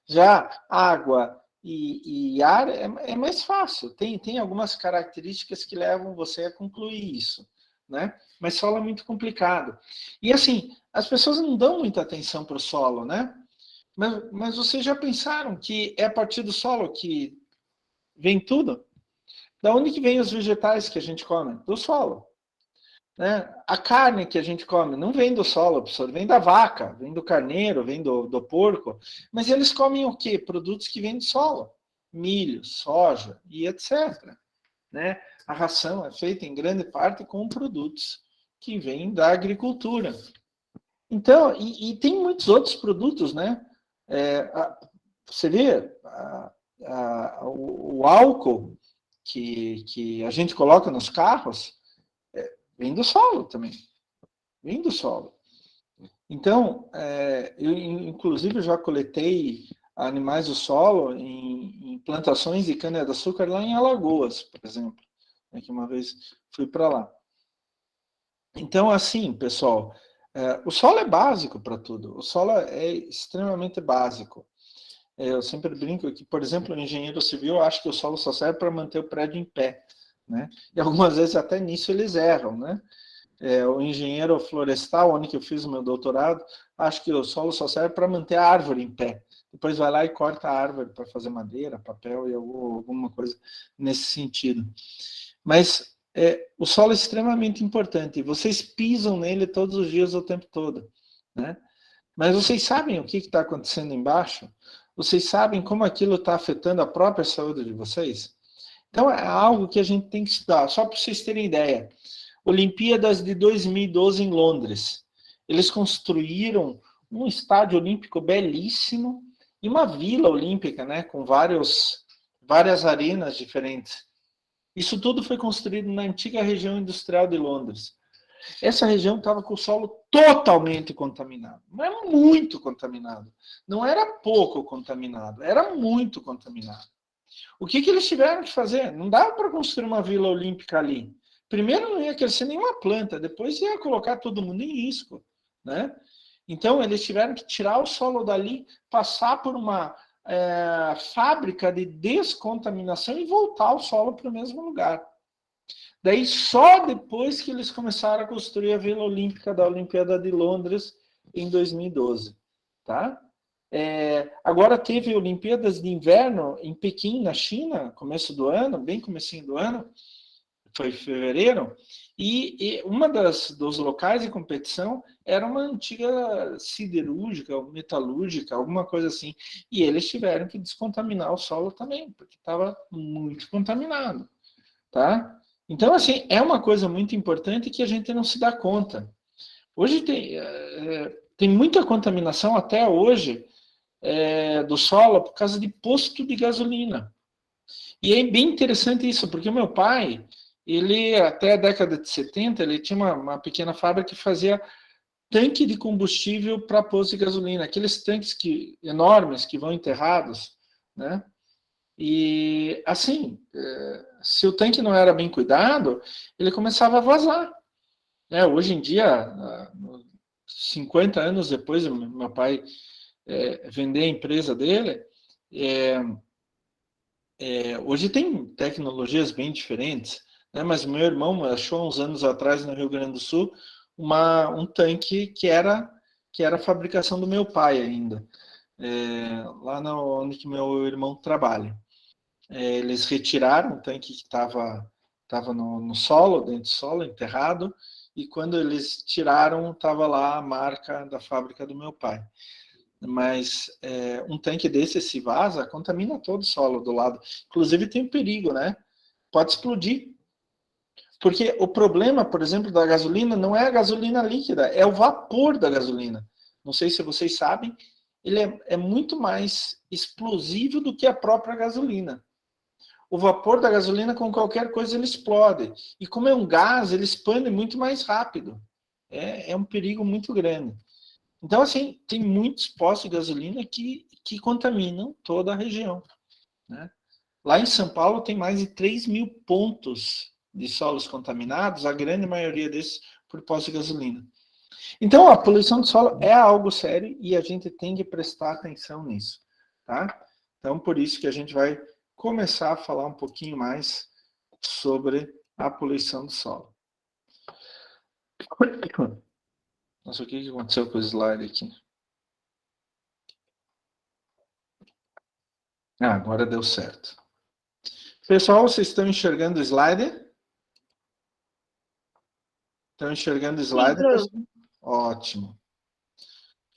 Já água e ar é mais fácil. Tem algumas características que levam você a concluir isso, né? Mas solo é muito complicado. E assim, as pessoas não dão muita atenção para o solo, né? Mas vocês já pensaram que é a partir do solo que vem tudo? Da onde que vem os vegetais que a gente come? Do solo. Né? A carne que a gente come não vem do solo, professor, vem da vaca, vem do carneiro, vem do porco. Mas eles comem o quê? Produtos que vêm do solo. Milho, soja e etc. Né? A ração é feita em grande parte com produtos que vêm da agricultura. Então, e tem muitos outros produtos, né? Você vê, o álcool que a gente coloca nos carros, vem do solo também. Vem do solo. Então, eu inclusive já coletei animais do solo em plantações de cana-de-açúcar lá em Alagoas, por exemplo, que uma vez fui para lá. Então, assim, pessoal, o solo é básico para tudo. O solo é extremamente básico. Eu sempre brinco que, por exemplo, o engenheiro civil acha que o solo só serve para manter o prédio em pé, né? E algumas vezes até nisso eles erram, né? O engenheiro florestal, onde eu fiz o meu doutorado, acho que o solo só serve para manter a árvore em pé. Depois vai lá e corta a árvore para fazer madeira, papel e alguma coisa nesse sentido. Mas o solo é extremamente importante. Vocês pisam nele todos os dias, o tempo todo, né? Mas vocês sabem o que está acontecendo embaixo? Vocês sabem como aquilo está afetando a própria saúde de vocês? Então é algo que a gente tem que estudar. Só para vocês terem ideia. Olimpíadas de 2012 em Londres. Eles construíram um estádio olímpico belíssimo e uma vila olímpica, né, com várias arenas diferentes. Isso tudo foi construído na antiga região industrial de Londres. Essa região estava com o solo totalmente contaminado, mas muito contaminado. Não era pouco contaminado, era muito contaminado. O que eles tiveram que fazer? Não dava para construir uma vila olímpica ali. Primeiro não ia crescer nenhuma planta, depois ia colocar todo mundo em risco, né? Então eles tiveram que tirar o solo dali, passar por uma fábrica de descontaminação e voltar o solo para o mesmo lugar. Daí só depois que eles começaram a construir a Vila Olímpica da Olimpíada de Londres em 2012, tá? Agora teve Olimpíadas de Inverno em Pequim, na China, começo do ano, bem comecinho do ano, foi em fevereiro, e uma dos locais de competição era uma antiga siderúrgica, metalúrgica, alguma coisa assim, e eles tiveram que descontaminar o solo também, porque estava muito contaminado, tá? Então, assim, é uma coisa muito importante que a gente não se dá conta. Hoje tem muita contaminação até hoje do solo por causa de posto de gasolina. E é bem interessante isso, porque o meu pai, ele até a década de 70, ele tinha uma pequena fábrica que fazia tanque de combustível para posto de gasolina, aqueles tanques enormes que vão enterrados, né? E assim, se o tanque não era bem cuidado, ele começava a vazar. Hoje em dia, 50 anos depois, meu pai vender a empresa dele, hoje tem tecnologias bem diferentes, né? Mas meu irmão achou uns anos atrás no Rio Grande do Sul um tanque que era a fabricação do meu pai ainda, lá onde que meu irmão trabalha. Eles retiraram o tanque que estava no solo, dentro do solo, enterrado, e quando eles tiraram, estava lá a marca da fábrica do meu pai. Mas um tanque desse, se vaza, contamina todo o solo do lado. Inclusive tem um perigo, né? Pode explodir. Porque o problema, por exemplo, da gasolina não é a gasolina líquida, é o vapor da gasolina. Não sei se vocês sabem, ele é muito mais explosivo do que a própria gasolina. O vapor da gasolina, com qualquer coisa, ele explode. E como é um gás, ele expande muito mais rápido. É um perigo muito grande. Então, assim, tem muitos postos de gasolina que contaminam toda a região, né? Lá em São Paulo tem mais de 3.000 pontos de solos contaminados, a grande maioria desses por postos de gasolina. Então, a poluição do solo é algo sério e a gente tem que prestar atenção nisso, tá? Então, por isso que a gente vai começar a falar um pouquinho mais sobre a poluição do solo. Nossa, o que aconteceu com o slide aqui? Agora deu certo. Pessoal, vocês estão enxergando o slide? Estão enxergando o slide? Sim. Ótimo.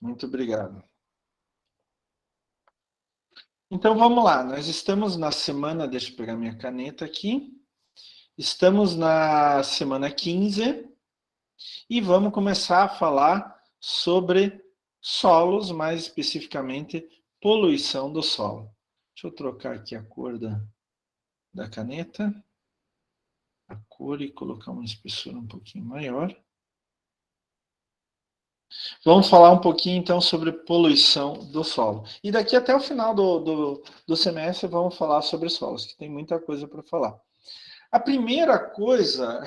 Muito obrigado. Então vamos lá, nós estamos na semana, deixa eu pegar minha caneta aqui. Estamos na semana 15 e vamos começar a falar sobre solos, mais especificamente poluição do solo. Deixa eu trocar aqui a cor da caneta a cor e colocar uma espessura um pouquinho maior. Vamos falar um pouquinho, então, sobre poluição do solo. E daqui até o final do semestre vamos falar sobre solos, que tem muita coisa para falar. A primeira coisa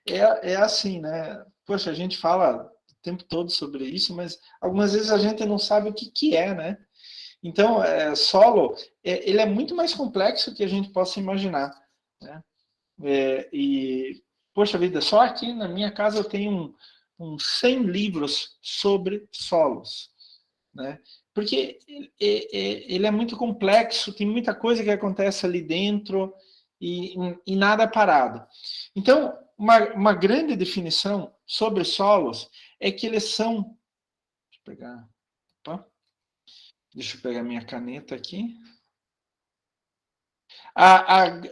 é assim, né? Poxa, a gente fala o tempo todo sobre isso, mas algumas vezes a gente não sabe o que é, né? Então, solo, ele é muito mais complexo do que a gente possa imaginar, né? Poxa vida, só aqui na minha casa eu tenho uns 100 livros sobre solos, né? Porque ele é muito complexo, tem muita coisa que acontece ali dentro e nada parado. Então, uma grande definição sobre solos é que eles são... Deixa eu pegar minha caneta aqui.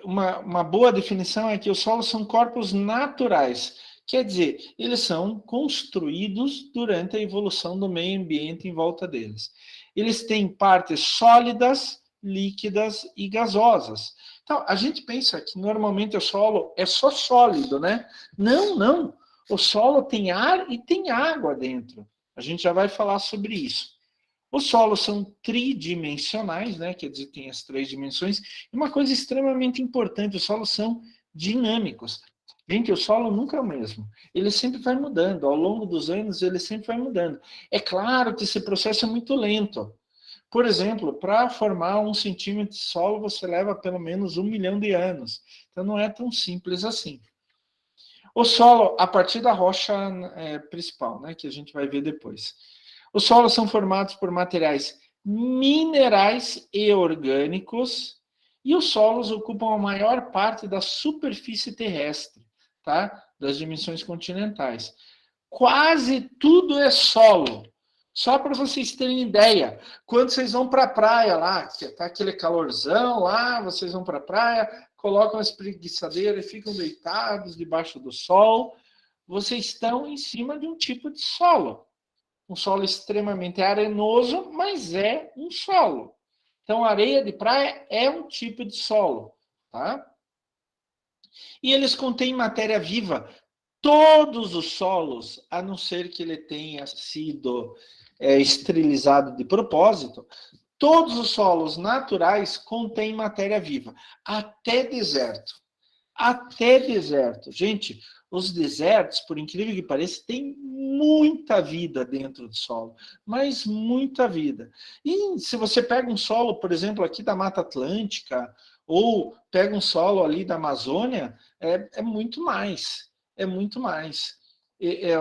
Uma boa definição é que os solos são corpos naturais. Quer dizer, eles são construídos durante a evolução do meio ambiente em volta deles. Eles têm partes sólidas, líquidas e gasosas. Então, a gente pensa que normalmente o solo é só sólido, né? Não, não. O solo tem ar e tem água dentro. A gente já vai falar sobre isso. Os solos são tridimensionais, né? Quer dizer, tem as 3 dimensões. E uma coisa extremamente importante, os solos são dinâmicos. Gente, o solo nunca é o mesmo. Ele sempre vai mudando. Ao longo dos anos, ele sempre vai mudando. É claro que esse processo é muito lento. Por exemplo, para formar 1 centímetro de solo, você leva pelo menos 1 milhão de anos. Então, não é tão simples assim. O solo, a partir da rocha principal, né? Que a gente vai ver depois. Os solos são formados por materiais minerais e orgânicos, e os solos ocupam a maior parte da superfície terrestre, tá? Das dimensões continentais. Quase tudo é solo. Só para vocês terem ideia, quando vocês vão para a praia lá, que tá aquele calorzão lá, vocês vão para a praia, colocam a espreguiçadeira e ficam deitados debaixo do sol, vocês estão em cima de um tipo de solo. Um solo extremamente arenoso, mas é um solo. Então, areia de praia é um tipo de solo, tá? E eles contêm matéria viva. Todos os solos, a não ser que ele tenha sido esterilizado de propósito, todos os solos naturais contêm matéria viva. Até deserto. Até deserto. Gente, os desertos, por incrível que pareça, têm muita vida dentro do solo, mas muita vida. E se você pega um solo, por exemplo, aqui da Mata Atlântica, ou pega um solo ali da Amazônia, é muito mais. É muito mais.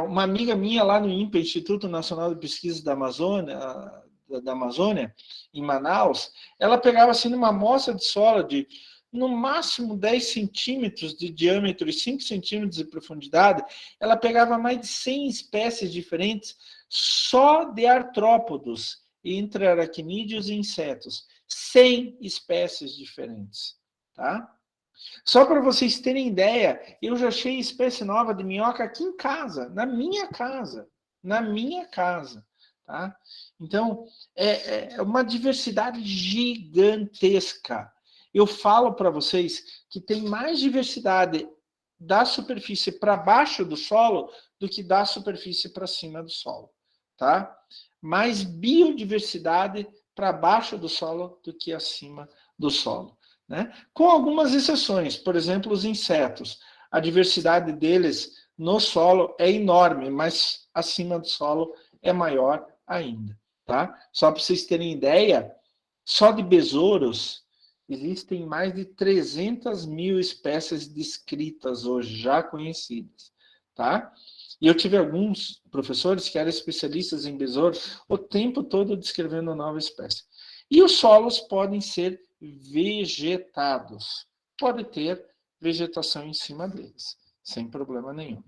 Uma amiga minha lá no INPE, Instituto Nacional de Pesquisa da Amazônia, em Manaus, ela pegava assim numa amostra de solo de no máximo 10 centímetros de diâmetro e 5 centímetros de profundidade, ela pegava mais de 100 espécies diferentes só de artrópodos, entre aracnídeos e insetos. 100 espécies diferentes, tá? Só para vocês terem ideia, eu já achei espécie nova de minhoca aqui em casa, na minha casa, tá? Então, é uma diversidade gigantesca. Eu falo para vocês que tem mais diversidade da superfície para baixo do solo do que da superfície para cima do solo, tá? Mais biodiversidade para baixo do solo do que acima do solo, né? Com algumas exceções, por exemplo, os insetos. A diversidade deles no solo é enorme, mas acima do solo é maior ainda, tá? Só para vocês terem ideia, só de besouros existem mais de 300 mil espécies descritas hoje, já conhecidas, tá? E eu tive alguns professores que eram especialistas em besouros o tempo todo descrevendo nova espécie. E os solos podem ser vegetados. Pode ter vegetação em cima deles, sem problema nenhum.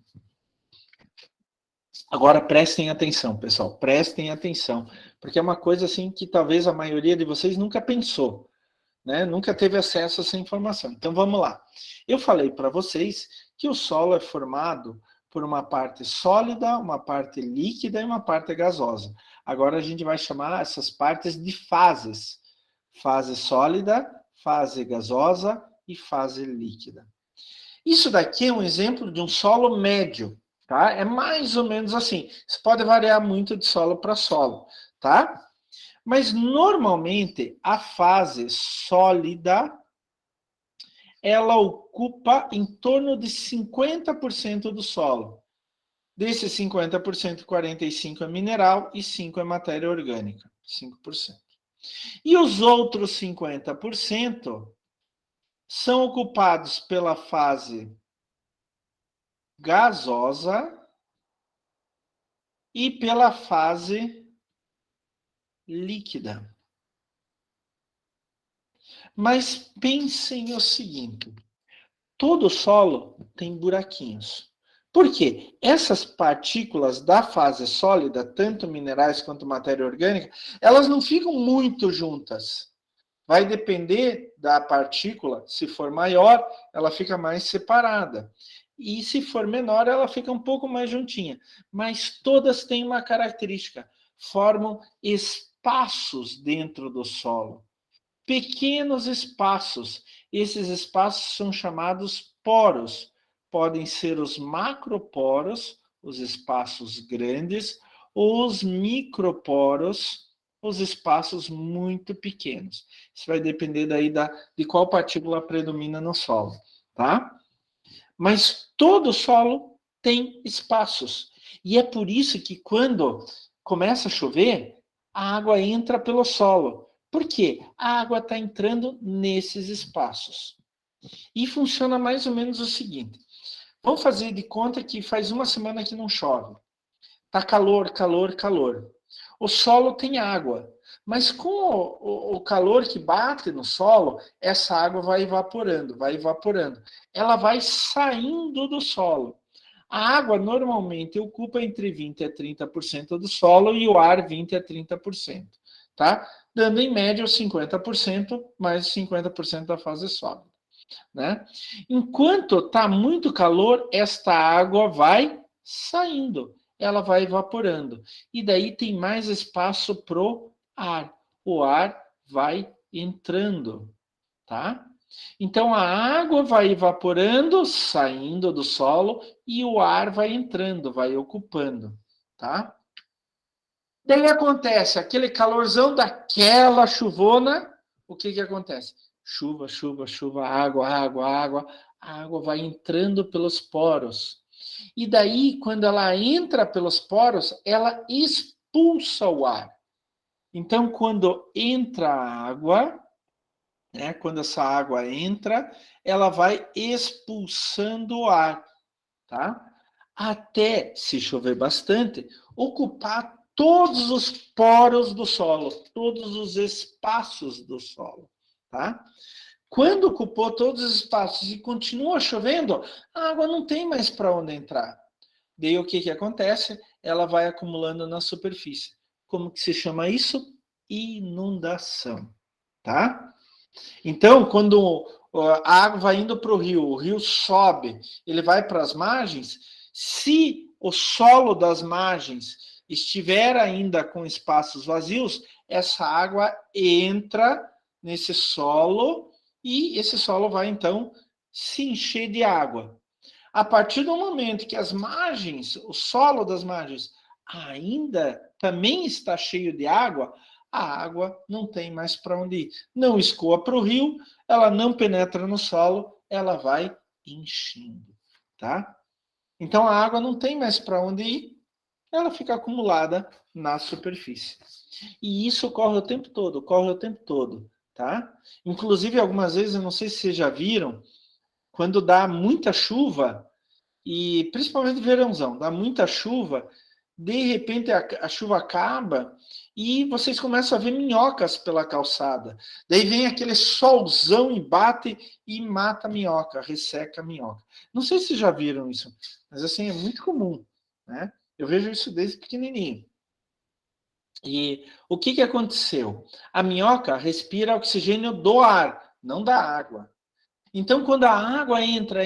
Agora prestem atenção, pessoal, prestem atenção, porque é uma coisa assim que talvez a maioria de vocês nunca pensou, né? Nunca teve acesso a essa informação. Então vamos lá. Eu falei para vocês que o solo é formado por uma parte sólida, uma parte líquida e uma parte gasosa. Agora a gente vai chamar essas partes de fases. Fase sólida, fase gasosa, e fase líquida. Isso daqui é um exemplo de um solo médio, tá? É mais ou menos assim. Isso pode variar muito de solo para solo, tá? Mas normalmente a fase sólida ela ocupa em torno de 50% do solo. Desses 50%, 45% é mineral e 5% é matéria orgânica. 5%. E os outros 50% são ocupados pela fase gasosa e pela fase líquida. Mas pensem o seguinte: todo solo tem buraquinhos. Por quê? Essas partículas da fase sólida, tanto minerais quanto matéria orgânica, elas não ficam muito juntas. Vai depender da partícula. Se for maior, ela fica mais separada. E se for menor, ela fica um pouco mais juntinha. Mas todas têm uma característica: formam espaços dentro do solo. Pequenos espaços. Esses espaços são chamados poros. Podem ser os macroporos, os espaços grandes, ou os microporos, os espaços muito pequenos. Isso vai depender daí de qual partícula predomina no solo, tá? Mas todo solo tem espaços. E é por isso que quando começa a chover, a água entra pelo solo. Por quê? A água está entrando nesses espaços. E funciona mais ou menos o seguinte. Vamos fazer de conta que faz uma semana que não chove. Está calor, calor, calor. O solo tem água. Mas com o calor que bate no solo, essa água vai evaporando, vai evaporando. Ela vai saindo do solo. A água normalmente ocupa entre 20% a 30% do solo e o ar 20% a 30%. Tá? Dando em média os 50% mais 50% da fase sólida. Né? Enquanto está muito calor, esta água vai saindo, ela vai evaporando. E daí tem mais espaço para o ar. O ar vai entrando. Tá? Então a água vai evaporando, saindo do solo, e o ar vai entrando, vai ocupando. Tá? Daí acontece aquele calorzão daquela chuvona, o que acontece? Chuva, chuva, chuva, água, água, água, a água vai entrando pelos poros. E daí, quando ela entra pelos poros, ela expulsa o ar. Então, quando entra a água, né, quando essa água entra, ela vai expulsando o ar, tá? Até, se chover bastante, ocupar todos os poros do solo, todos os espaços do solo, tá? Quando ocupou todos os espaços e continua chovendo, a água não tem mais para onde entrar. Daí o que acontece? Ela vai acumulando na superfície. Como que se chama isso? Inundação, tá? Então, quando a água vai indo para o rio sobe, ele vai para as margens. Se o solo das margens estiver ainda com espaços vazios, essa água entra nesse solo e esse solo vai, então, se encher de água. A partir do momento que as margens, o solo das margens, ainda também está cheio de água, a água não tem mais para onde ir. Não escoa para o rio, ela não penetra no solo, ela vai enchendo, tá? Então a água não tem mais para onde ir, ela fica acumulada na superfície. E isso ocorre o tempo todo, tá? Inclusive, algumas vezes, eu não sei se vocês já viram, quando dá muita chuva, e principalmente verãozão, dá muita chuva, de repente a chuva acaba e vocês começam a ver minhocas pela calçada. Daí vem aquele solzão e bate e mata a minhoca, resseca a minhoca. Não sei se vocês já viram isso, mas assim, é muito comum, né? Eu vejo isso desde pequenininho. E o que aconteceu? A minhoca respira oxigênio do ar, não da água. Então, quando a água entra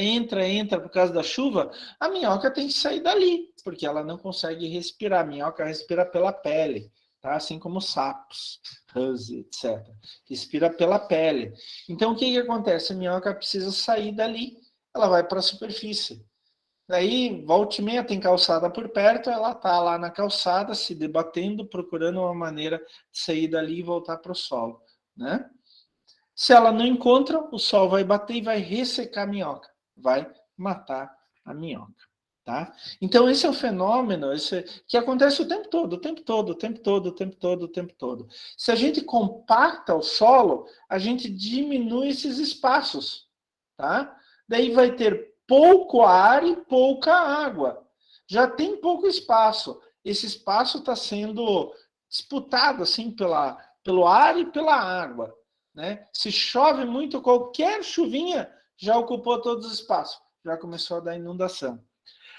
por causa da chuva, a minhoca tem que sair dali, porque ela não consegue respirar. A minhoca respira pela pele, tá? Assim como sapos, rãs, etc. Respira pela pele. Então, o que acontece? A minhoca precisa sair dali, ela vai para a superfície. Daí, volta e meia, tem calçada por perto, ela está lá na calçada, se debatendo, procurando uma maneira de sair dali e voltar para o solo, né? Se ela não encontra, o sol vai bater e vai ressecar a minhoca, vai matar a minhoca, tá? Então, esse é um fenômeno que acontece o tempo todo, o tempo todo, o tempo todo, o tempo todo, o tempo todo. Se a gente compacta o solo, a gente diminui esses espaços, tá? Daí vai ter pouco ar e pouca água. Já tem pouco espaço. Esse espaço está sendo disputado assim pelo ar e pela água, né? Se chove muito, qualquer chuvinha já ocupou todos os espaços, já começou a dar inundação.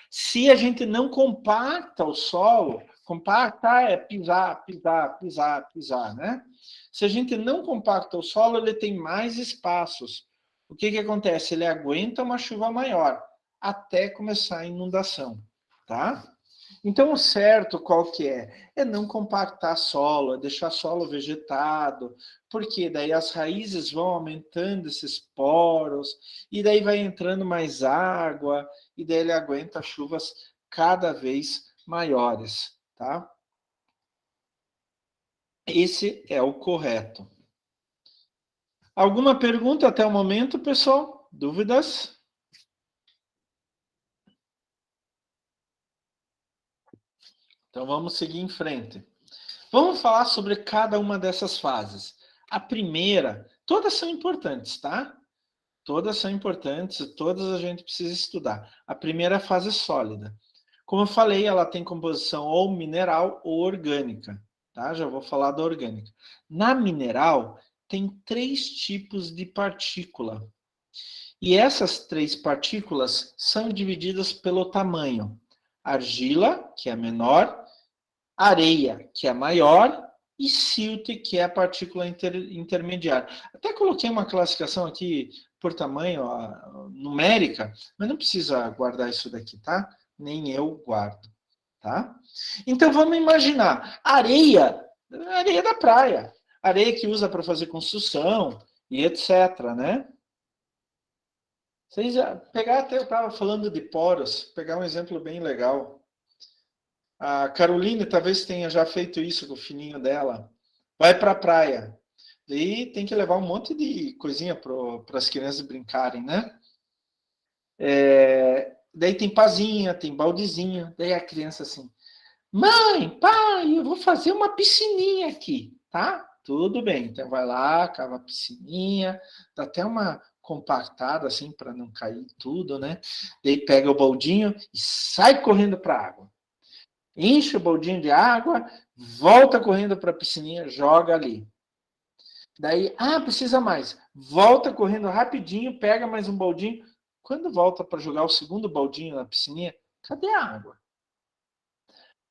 Se a gente não compacta o solo, compactar é pisar, pisar, pisar, pisar, né? Se a gente não compacta o solo, ele tem mais espaços. O que acontece? Ele aguenta uma chuva maior até começar a inundação, tá? Então, o certo qual que é? É não compactar solo, é deixar solo vegetado, porque daí as raízes vão aumentando esses poros, e daí vai entrando mais água, e daí ele aguenta chuvas cada vez maiores, tá? Esse é o correto. Alguma pergunta até o momento, pessoal? Dúvidas? Então vamos seguir em frente. Vamos falar sobre cada uma dessas fases. A primeira, todas são importantes, tá? Todas são importantes, todas a gente precisa estudar. A primeira é a fase sólida. Como eu falei, ela tem composição ou mineral ou orgânica, tá? Já vou falar da orgânica. Na mineral, tem 3 tipos de partícula. E essas 3 partículas são divididas pelo tamanho. Argila, que é a menor, areia, que é a maior, e silt, que é a partícula intermediária. Até coloquei uma classificação aqui por tamanho, numérica, mas não precisa guardar isso daqui, tá? Nem eu guardo, tá? Então vamos imaginar, areia da praia, areia que usa para fazer construção e etc, né? Vocês já pegar até eu estava falando de poros, pegar um exemplo bem legal. A Caroline talvez tenha já feito isso com o filhinho dela. Vai para a praia. Daí tem que levar um monte de coisinha para as crianças brincarem, né? Daí tem pazinha, tem baldezinho. Daí a criança assim, mãe, pai, eu vou fazer uma piscininha aqui, tá? Tudo bem. Então vai lá, cava a piscininha, dá até uma compactada assim para não cair tudo, né? Daí pega o baldinho e sai correndo para a água. Enche o baldinho de água, volta correndo para a piscininha, joga ali. Daí, precisa mais. Volta correndo rapidinho, pega mais um baldinho. Quando volta para jogar o segundo baldinho na piscininha, cadê a água?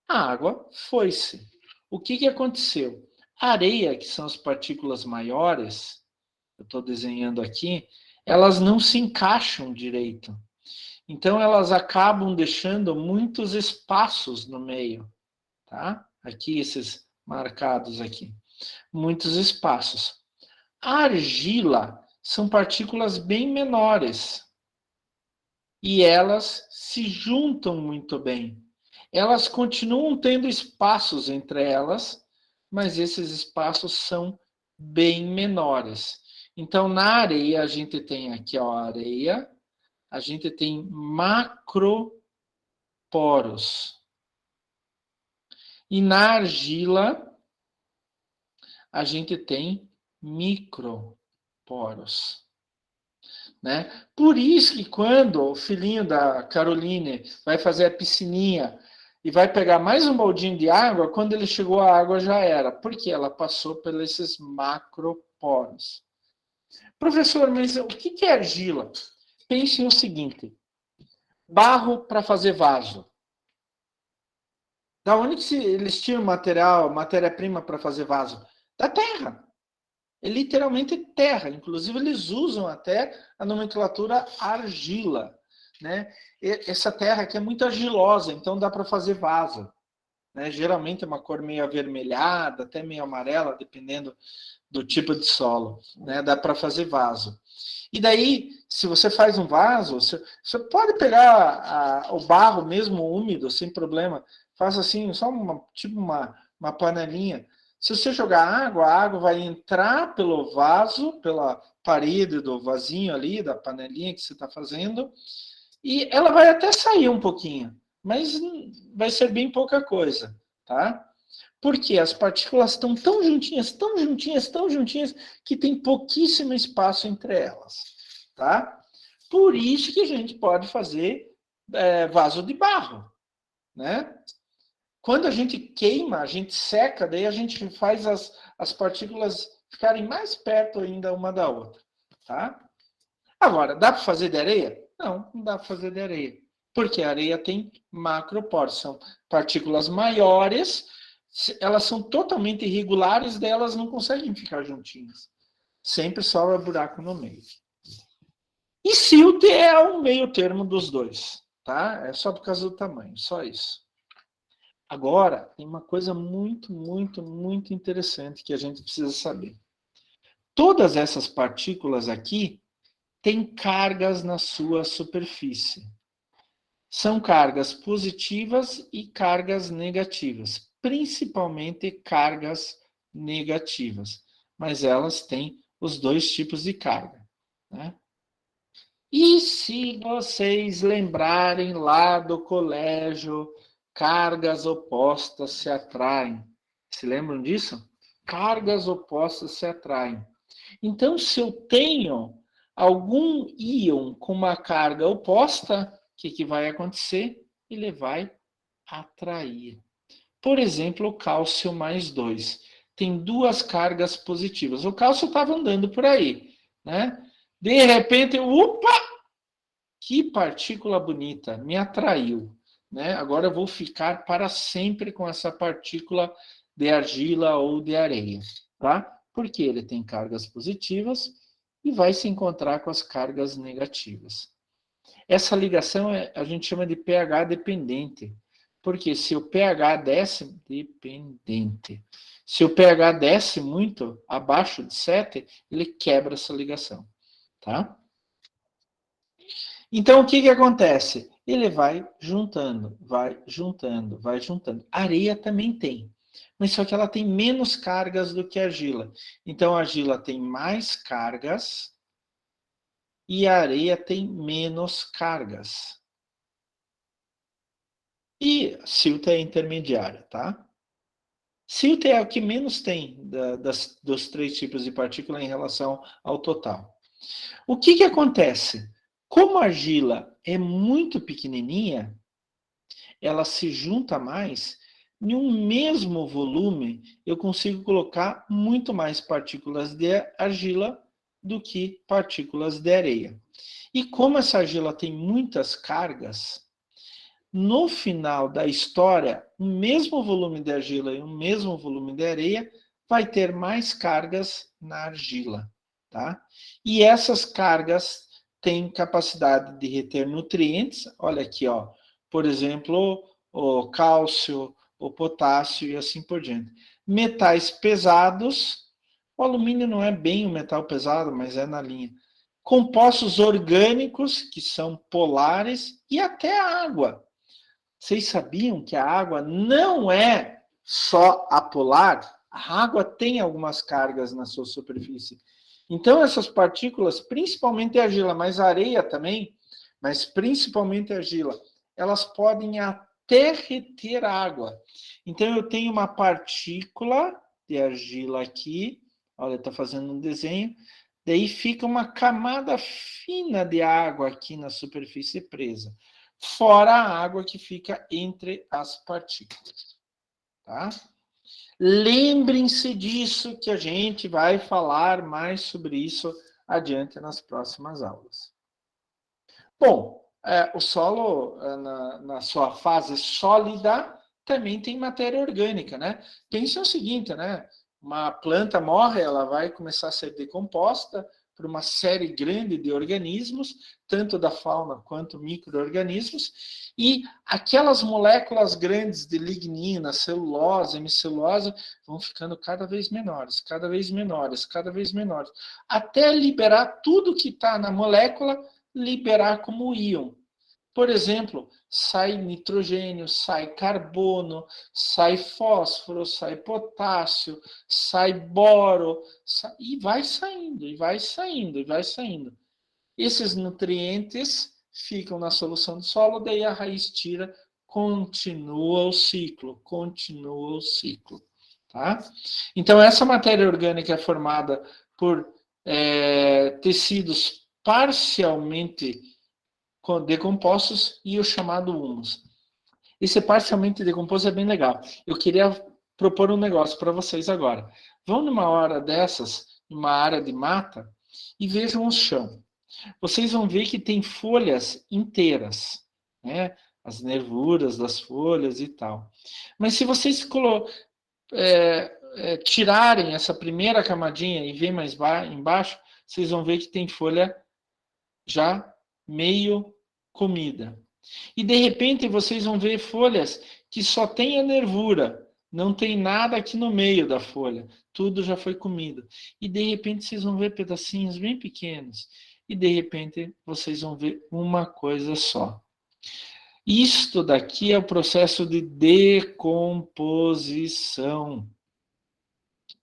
A água foi-se. O que aconteceu? A areia, que são as partículas maiores, eu estou desenhando aqui, elas não se encaixam direito. Então, elas acabam deixando muitos espaços no meio. Tá? Aqui, esses marcados aqui. Muitos espaços. A argila são partículas bem menores. E elas se juntam muito bem. Elas continuam tendo espaços entre elas, mas esses espaços são bem menores. Então, na areia, a gente tem aqui ó, a areia, a gente tem macroporos. E na argila, a gente tem microporos. Né? Por isso que quando o filhinho da Caroline vai fazer a piscininha e vai pegar mais um baldinho de água, quando ele chegou a água já era, porque ela passou por esses macroporos. Professor, mas o que é argila? Pense no seguinte, barro para fazer vaso. Da onde que eles tiram matéria-prima para fazer vaso? Da terra. É literalmente terra. Inclusive, eles usam até a nomenclatura argila. Né? Essa terra aqui é muito argilosa, então dá para fazer vaso. né? Geralmente é uma cor meio avermelhada, até meio amarela, dependendo do tipo de solo, né? Dá para fazer vaso. E daí, se você faz um vaso, você pode pegar o barro mesmo úmido, sem problema. Faz assim, só uma panelinha. Se você jogar água, a água vai entrar pelo vaso, pela parede do vasinho ali, da panelinha que você está fazendo, e ela vai até sair um pouquinho, mas vai ser bem pouca coisa, tá? Porque as partículas estão tão juntinhas, tão juntinhas, tão juntinhas, que tem pouquíssimo espaço entre elas, tá? Por isso que a gente pode fazer vaso de barro, né? Quando a gente queima, a gente seca, daí a gente faz as partículas ficarem mais perto ainda uma da outra, tá? Agora, dá para fazer de areia? Não, não dá para fazer de areia. Porque a areia tem macroporos, são partículas maiores, elas são totalmente irregulares, daí elas não conseguem ficar juntinhas. Sempre sobra buraco no meio. E silt é o meio termo dos dois, tá? É só por causa do tamanho, só isso. Agora, tem uma coisa muito, muito, muito interessante que a gente precisa saber. Todas essas partículas aqui têm cargas na sua superfície. São cargas positivas e cargas negativas, principalmente cargas negativas, mas elas têm os dois tipos de carga, né? E se vocês lembrarem lá do colégio, cargas opostas se atraem. Se lembram disso? Cargas opostas se atraem. Então, se eu tenho algum íon com uma carga oposta, o que vai acontecer? Ele vai atrair. Por exemplo, o cálcio mais 2. Tem duas cargas positivas. O cálcio estava andando por aí, né? De repente, opa! Que partícula bonita, me atraiu, né? Agora eu vou ficar para sempre com essa partícula de argila ou de areia, tá? Porque ele tem cargas positivas e vai se encontrar com as cargas negativas. Essa ligação a gente chama de pH dependente, porque se o pH desce, dependente. Se o pH desce muito, abaixo de 7, ele quebra essa ligação, tá? Então, o que acontece? Ele vai juntando, vai juntando, vai juntando. A areia também tem, mas só que ela tem menos cargas do que a argila. Então, a argila tem mais cargas e a areia tem menos cargas. E silt é intermediária, tá? Silt é o que menos tem dos três tipos de partícula em relação ao total. O que acontece? Como a argila é muito pequenininha, ela se junta mais, em um mesmo volume, eu consigo colocar muito mais partículas de argila do que partículas de areia. E como essa argila tem muitas cargas, no final da história, o mesmo volume de argila e o mesmo volume de areia vai ter mais cargas na argila, tá? E essas cargas têm capacidade de reter nutrientes, olha aqui, ó, por exemplo, o cálcio, o potássio e assim por diante. Metais pesados, o alumínio não é bem um metal pesado, mas é na linha. Compostos orgânicos, que são polares, e até a água. Vocês sabiam que a água não é só apolar? A água tem algumas cargas na sua superfície. Então, essas partículas, principalmente a argila, mas a areia também, mas principalmente a argila, elas podem até reter água. Então, eu tenho uma partícula de argila aqui, olha, está fazendo um desenho, daí fica uma camada fina de água aqui na superfície presa, fora a água que fica entre as partículas, tá? Lembrem-se disso, que a gente vai falar mais sobre isso adiante nas próximas aulas. Bom, o solo, na sua fase sólida, também tem matéria orgânica, né? Pense o seguinte, né? Uma planta morre, ela vai começar a ser decomposta, por uma série grande de organismos, tanto da fauna quanto micro-organismos, e aquelas moléculas grandes de lignina, celulose, hemicelulose, vão ficando cada vez menores, cada vez menores, cada vez menores, até liberar tudo que está na molécula, liberar como íon. Por exemplo, sai nitrogênio, sai carbono, sai fósforo, sai potássio, sai boro, e vai saindo, e vai saindo, e vai saindo. Esses nutrientes ficam na solução do solo, daí a raiz tira, continua o ciclo, continua o ciclo. Tá? Então, essa matéria orgânica é formada por tecidos parcialmente decompostos e o chamado humus. Esse parcialmente decomposto é bem legal. Eu queria propor um negócio para vocês agora. Vão numa hora dessas, numa área de mata, e vejam o chão. Vocês vão ver que tem folhas inteiras, né? As nervuras das folhas e tal. Mas se vocês tirarem essa primeira camadinha e ver mais embaixo, vocês vão ver que tem folha já meio comida. E de repente vocês vão ver folhas que só tem a nervura, não tem nada aqui no meio da folha, tudo já foi comido. E de repente vocês vão ver pedacinhos bem pequenos, e de repente vocês vão ver uma coisa só. Isto daqui é o processo de decomposição,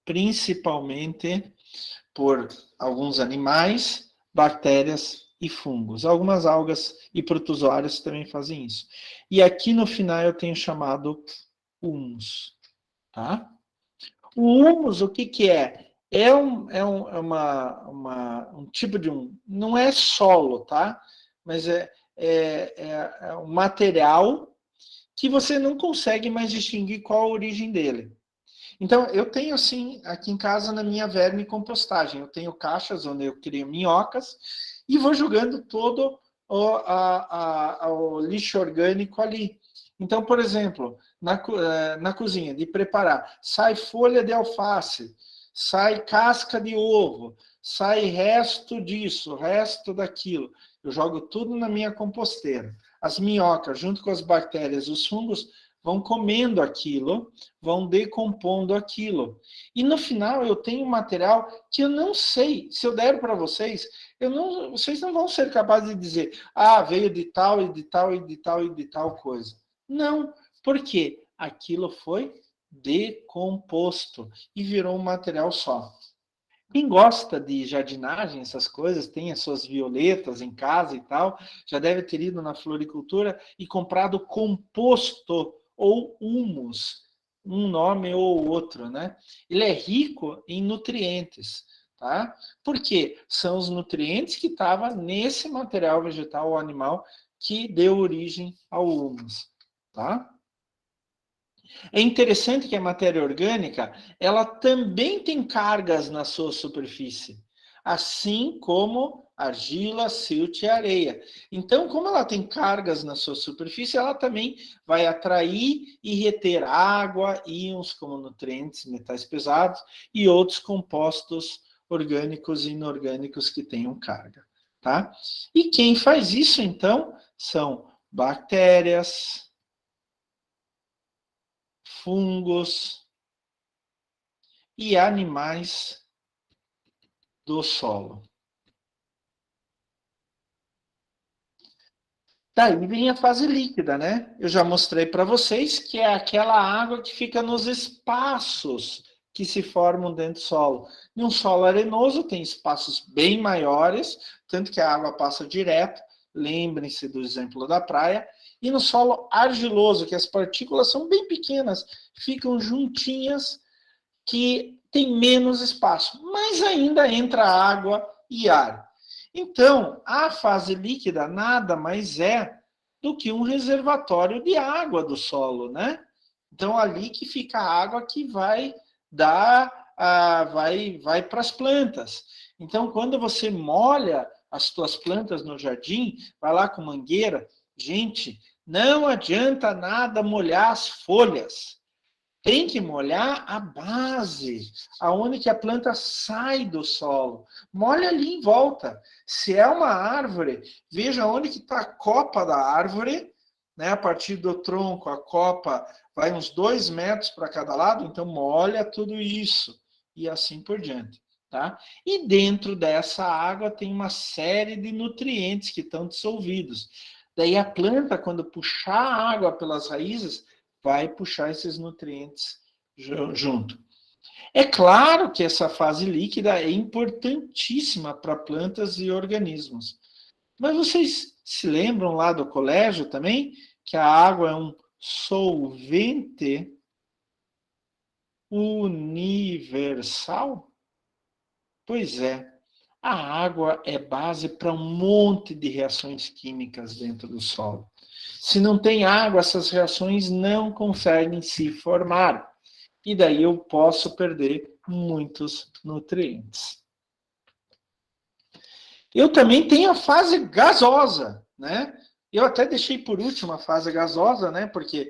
principalmente por alguns animais, bactérias e fungos. Algumas algas e protozoários também fazem isso. E aqui no final eu tenho chamado humus. Tá? O humus, o que é? É um tipo de não é solo, tá? Mas é um material que você não consegue mais distinguir qual a origem dele. Então, eu tenho, assim, aqui em casa, na minha vermicompostagem, eu tenho caixas onde eu crio minhocas e vou jogando todo o lixo orgânico ali. Então, por exemplo, na cozinha, de preparar, sai folha de alface, sai casca de ovo, sai resto disso, resto daquilo. Eu jogo tudo na minha composteira. As minhocas, junto com as bactérias, os fungos, vão comendo aquilo, vão decompondo aquilo. E no final eu tenho um material que eu não sei, se eu der para vocês, vocês não vão ser capazes de dizer, veio de tal e de tal e de tal e de tal coisa. Não, porque aquilo foi decomposto e virou um material só. Quem gosta de jardinagem, essas coisas, tem as suas violetas em casa e tal, já deve ter ido na floricultura e comprado composto ou humus, um nome ou outro, né? Ele é rico em nutrientes, tá? Por quê? São os nutrientes que estavam nesse material vegetal ou animal que deu origem ao humus, tá? É interessante que a matéria orgânica, ela também tem cargas na sua superfície, assim como argila, silt e areia. Então, como ela tem cargas na sua superfície, ela também vai atrair e reter água, íons como nutrientes, metais pesados e outros compostos orgânicos e inorgânicos que tenham carga, tá? E quem faz isso, então, são bactérias, fungos e animais do solo. Daí vem a fase líquida, né? Eu já mostrei para vocês que é aquela água que fica nos espaços que se formam dentro do solo. Em um solo arenoso tem espaços bem maiores, tanto que a água passa direto. Lembrem-se do exemplo da praia. E no solo argiloso, que as partículas são bem pequenas, ficam juntinhas, que tem menos espaço, mas ainda entra água e ar. Então, a fase líquida nada mais é do que um reservatório de água do solo, né? Então, ali que fica a água que vai vai para as plantas. Então, quando você molha as tuas plantas no jardim, vai lá com mangueira, gente, não adianta nada molhar as folhas. Tem que molhar a base, aonde que a planta sai do solo. Molha ali em volta. Se é uma árvore, veja onde que está a copa da árvore, né? A partir do tronco, a copa vai uns 2 metros para cada lado, então molha tudo isso. E assim por diante. Tá? E dentro dessa água tem uma série de nutrientes que estão dissolvidos. Daí a planta, quando puxar a água pelas raízes, vai puxar esses nutrientes junto. É claro que essa fase líquida é importantíssima para plantas e organismos. Mas vocês se lembram lá do colégio também que a água é um solvente universal? Pois é. A água é base para um monte de reações químicas dentro do solo. Se não tem água, essas reações não conseguem se formar. E daí eu posso perder muitos nutrientes. Eu também tenho a fase gasosa, né? Eu até deixei por último a fase gasosa, né? Porque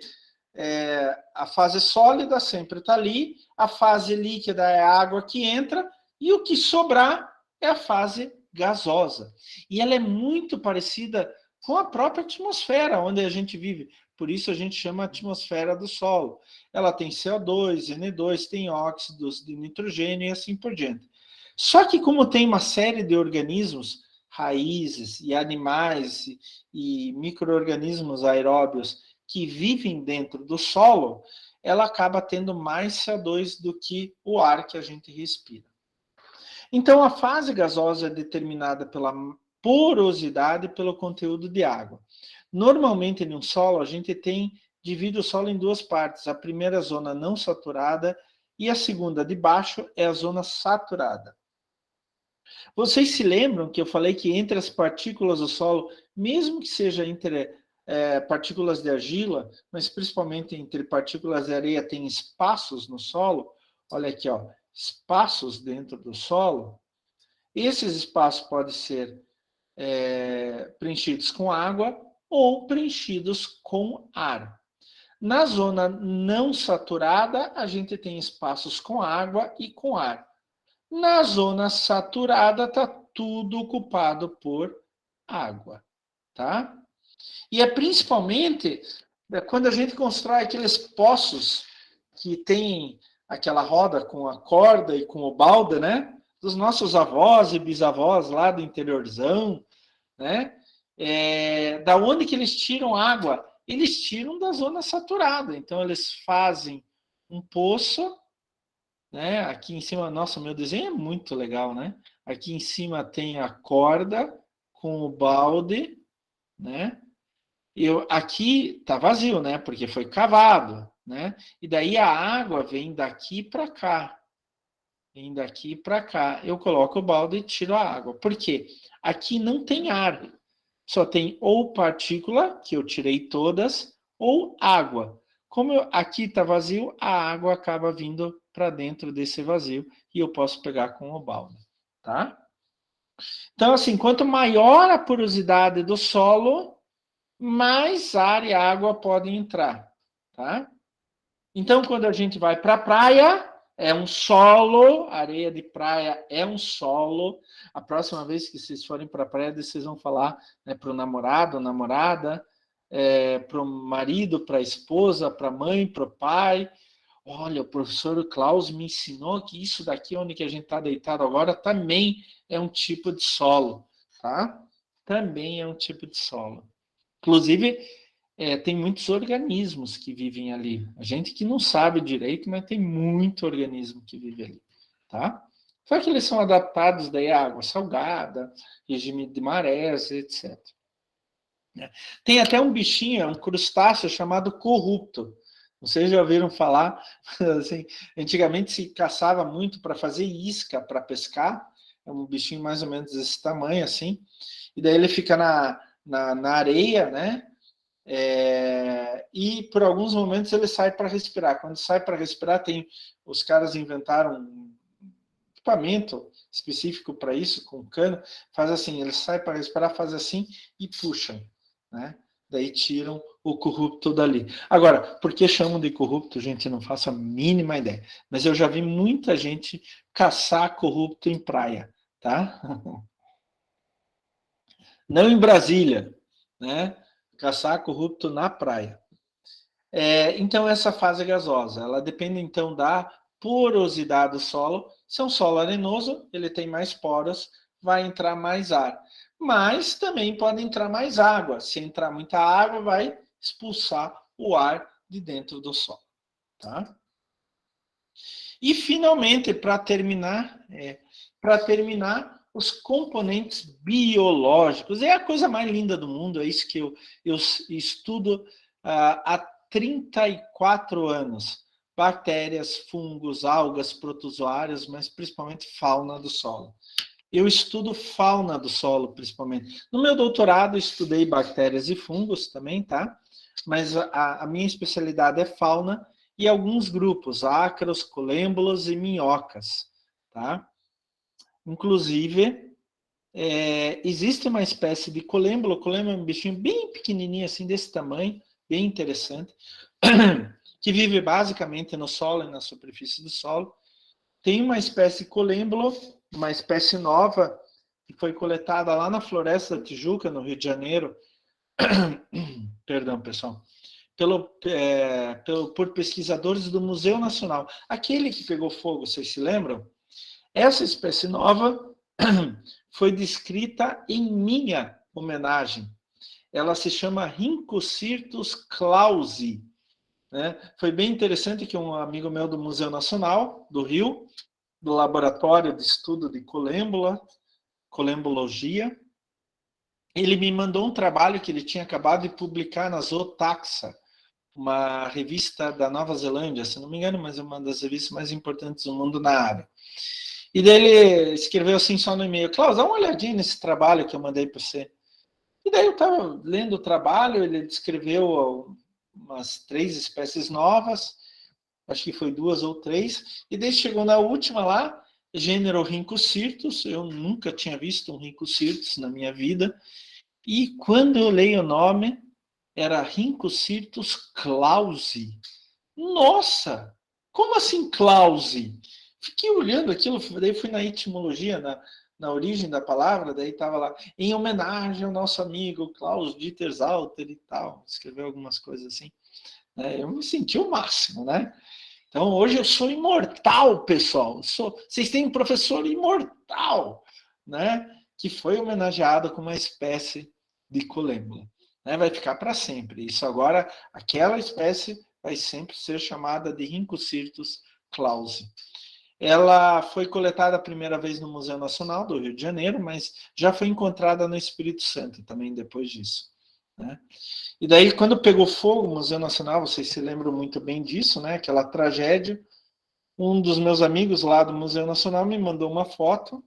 a fase sólida sempre está ali, a fase líquida é a água que entra, e o que sobrar é a fase gasosa. E ela é muito parecida com a própria atmosfera onde a gente vive. Por isso a gente chama a atmosfera do solo. Ela tem CO2, N2, tem óxidos de nitrogênio e assim por diante. Só que como tem uma série de organismos, raízes e animais e micro-organismos aeróbios que vivem dentro do solo, ela acaba tendo mais CO2 do que o ar que a gente respira. Então, a fase gasosa é determinada pela porosidade e pelo conteúdo de água. Normalmente, em um solo, a gente divide o solo em 2 partes. A primeira zona não saturada e a segunda, de baixo, é a zona saturada. Vocês se lembram que eu falei que entre as partículas do solo, mesmo que seja entre partículas de argila, mas principalmente entre partículas de areia, tem espaços no solo? Olha aqui, ó, espaços dentro do solo. Esses espaços podem ser preenchidos com água ou preenchidos com ar. Na zona não saturada, a gente tem espaços com água e com ar. Na zona saturada, está tudo ocupado por água, tá? E é principalmente quando a gente constrói aqueles poços que tem aquela roda com a corda e com o balde, né? Dos nossos avós e bisavós lá do interiorzão, né? Da onde que eles tiram água? Eles tiram da zona saturada. Então, eles fazem um poço, né? Aqui em cima, nossa, meu desenho é muito legal, né? Aqui em cima tem a corda com o balde, né? Aqui tá vazio, né? Porque foi cavado, né? E daí a água vem daqui para cá. Vem daqui para cá. Eu coloco o balde e tiro a água. Por quê? Aqui não tem ar. Só tem ou partícula, que eu tirei todas, ou água. Como aqui está vazio, a água acaba vindo para dentro desse vazio e eu posso pegar com o balde, tá? Então, assim, quanto maior a porosidade do solo, mais ar e água podem entrar, tá? Então, quando a gente vai para a praia, é um solo, areia de praia é um solo. A próxima vez que vocês forem para a praia, vocês vão falar, né, para o namorado, namorada, para o marido, para a esposa, para a mãe, para o pai. Olha, o professor Klaus me ensinou que isso daqui, onde que a gente está deitado agora, também é um tipo de solo, tá? Também é um tipo de solo. Inclusive, tem muitos organismos que vivem ali. A gente que não sabe direito, mas tem muito organismo que vive ali, tá? Só que eles são adaptados daí à água salgada, regime de marés, etc. Tem até um bichinho, um crustáceo chamado corrupto. Vocês já ouviram falar? Assim, antigamente se caçava muito para fazer isca, para pescar. É um bichinho mais ou menos desse tamanho, assim. E daí ele fica na areia, né? E por alguns momentos ele sai para respirar. Quando sai para respirar, os caras inventaram um equipamento específico para isso, com cano, faz assim, ele sai para respirar, faz assim e puxam, né? Daí tiram o corrupto dali. Agora, por que chamam de corrupto, gente? Não faço a mínima ideia. Mas eu já vi muita gente caçar corrupto em praia, tá? Não em Brasília, né? Caçar corrupto na praia. Então, essa fase gasosa, ela depende, então, da porosidade do solo. Se é um solo arenoso, ele tem mais poros, vai entrar mais ar. Mas também pode entrar mais água. Se entrar muita água, vai expulsar o ar de dentro do solo. Tá? E, finalmente, para terminar, os componentes biológicos. É a coisa mais linda do mundo, é isso que eu estudo há 34 anos. Bactérias, fungos, algas, protozoários, mas principalmente fauna do solo. Eu estudo fauna do solo, principalmente. No meu doutorado, estudei bactérias e fungos também, tá? Mas a minha especialidade é fauna e alguns grupos, ácaros, colêmbolas e minhocas, tá? Inclusive, existe uma espécie de colêmbolo. Colêmbolo é um bichinho bem pequenininho, assim, desse tamanho, bem interessante, que vive basicamente no solo e na superfície do solo. Tem uma espécie colêmbolo, uma espécie nova, que foi coletada lá na Floresta da Tijuca, no Rio de Janeiro. Perdão, pessoal. Por pesquisadores do Museu Nacional. Aquele que pegou fogo, vocês se lembram? Essa espécie nova foi descrita em minha homenagem. Ela se chama Rhinocyrtus clausi. Né? Foi bem interessante que um amigo meu do Museu Nacional, do Rio, do Laboratório de Estudo de Colembologia, ele me mandou um trabalho que ele tinha acabado de publicar na Zootaxa, uma revista da Nova Zelândia, se não me engano, mas é uma das revistas mais importantes do mundo na área. E daí ele escreveu assim só no e-mail: Klaus, dá uma olhadinha nesse trabalho que eu mandei para você. E daí eu estava lendo o trabalho, ele descreveu umas 3 espécies novas, acho que foi 2 ou 3, e daí chegou na última lá, gênero Rhinocyrtus. Eu nunca tinha visto um Rhinocyrtus na minha vida, e quando eu leio o nome, era Rhinocyrtus clausi. Nossa! Como assim clausi? Fiquei olhando aquilo, daí fui na etimologia, na origem da palavra, daí estava lá, em homenagem ao nosso amigo Klaus Dieter Zauter e tal, escreveu algumas coisas assim. Eu me senti o máximo, né? Então, hoje eu sou imortal, pessoal. Vocês têm um professor imortal, né? Que foi homenageado com uma espécie de colêmbula. Né? Vai ficar para sempre. Isso agora, aquela espécie vai sempre ser chamada de Rhinocyrtus clausi. Ela foi coletada a primeira vez no Museu Nacional do Rio de Janeiro, mas já foi encontrada no Espírito Santo também depois disso. Né? E daí, quando pegou fogo o Museu Nacional, vocês se lembram muito bem disso, né? Aquela tragédia. Um dos meus amigos lá do Museu Nacional me mandou uma foto,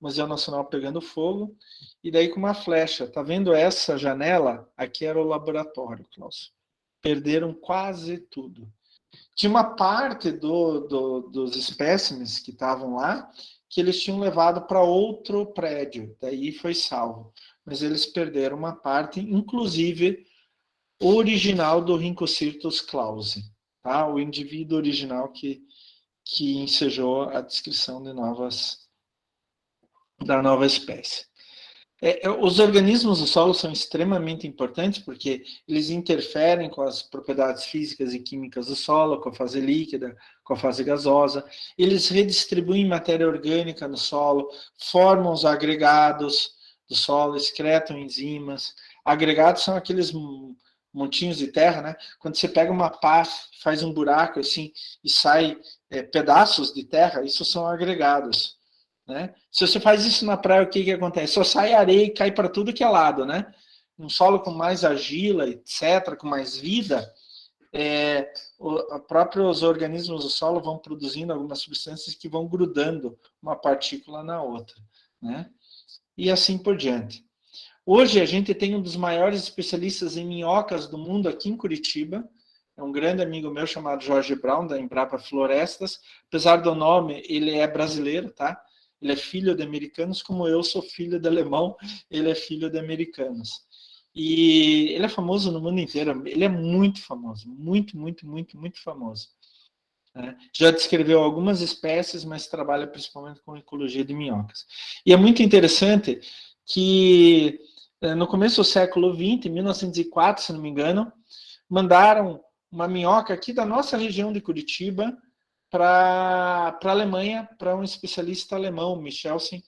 Museu Nacional pegando fogo, e daí com uma flecha. Tá vendo essa janela? Aqui era o laboratório, Klaus. Perderam quase tudo. Tinha uma parte dos espécimes que estavam lá que eles tinham levado para outro prédio, daí foi salvo. Mas eles perderam uma parte, inclusive o original do Rhinocyrtus clausi, tá? O indivíduo original que ensejou a descrição da nova espécie. Os organismos do solo são extremamente importantes porque eles interferem com as propriedades físicas e químicas do solo, com a fase líquida, com a fase gasosa. Eles redistribuem matéria orgânica no solo, formam os agregados do solo, excretam enzimas. Agregados são aqueles montinhos de terra, né? Quando você pega uma pá, faz um buraco assim e sai pedaços de terra, isso são agregados. Né? Se você faz isso na praia, o que acontece? Só sai areia e cai para tudo que é lado, né? Um solo com mais argila, etc., com mais vida, próprios organismos do solo vão produzindo algumas substâncias que vão grudando uma partícula na outra, né? E assim por diante. Hoje a gente tem um dos maiores especialistas em minhocas do mundo aqui em Curitiba, é um grande amigo meu chamado Jorge Brown, da Embrapa Florestas. Apesar do nome, ele é brasileiro, tá? Ele é filho de americanos, como eu sou filho de alemão, ele é filho de americanos. E ele é famoso no mundo inteiro, ele é muito famoso, muito, muito, muito, muito famoso. Né? Já descreveu algumas espécies, mas trabalha principalmente com ecologia de minhocas. E é muito interessante que no começo do século XX, em 1904, se não me engano, mandaram uma minhoca aqui da nossa região de Curitiba para a Alemanha, para um especialista alemão, Michelsen,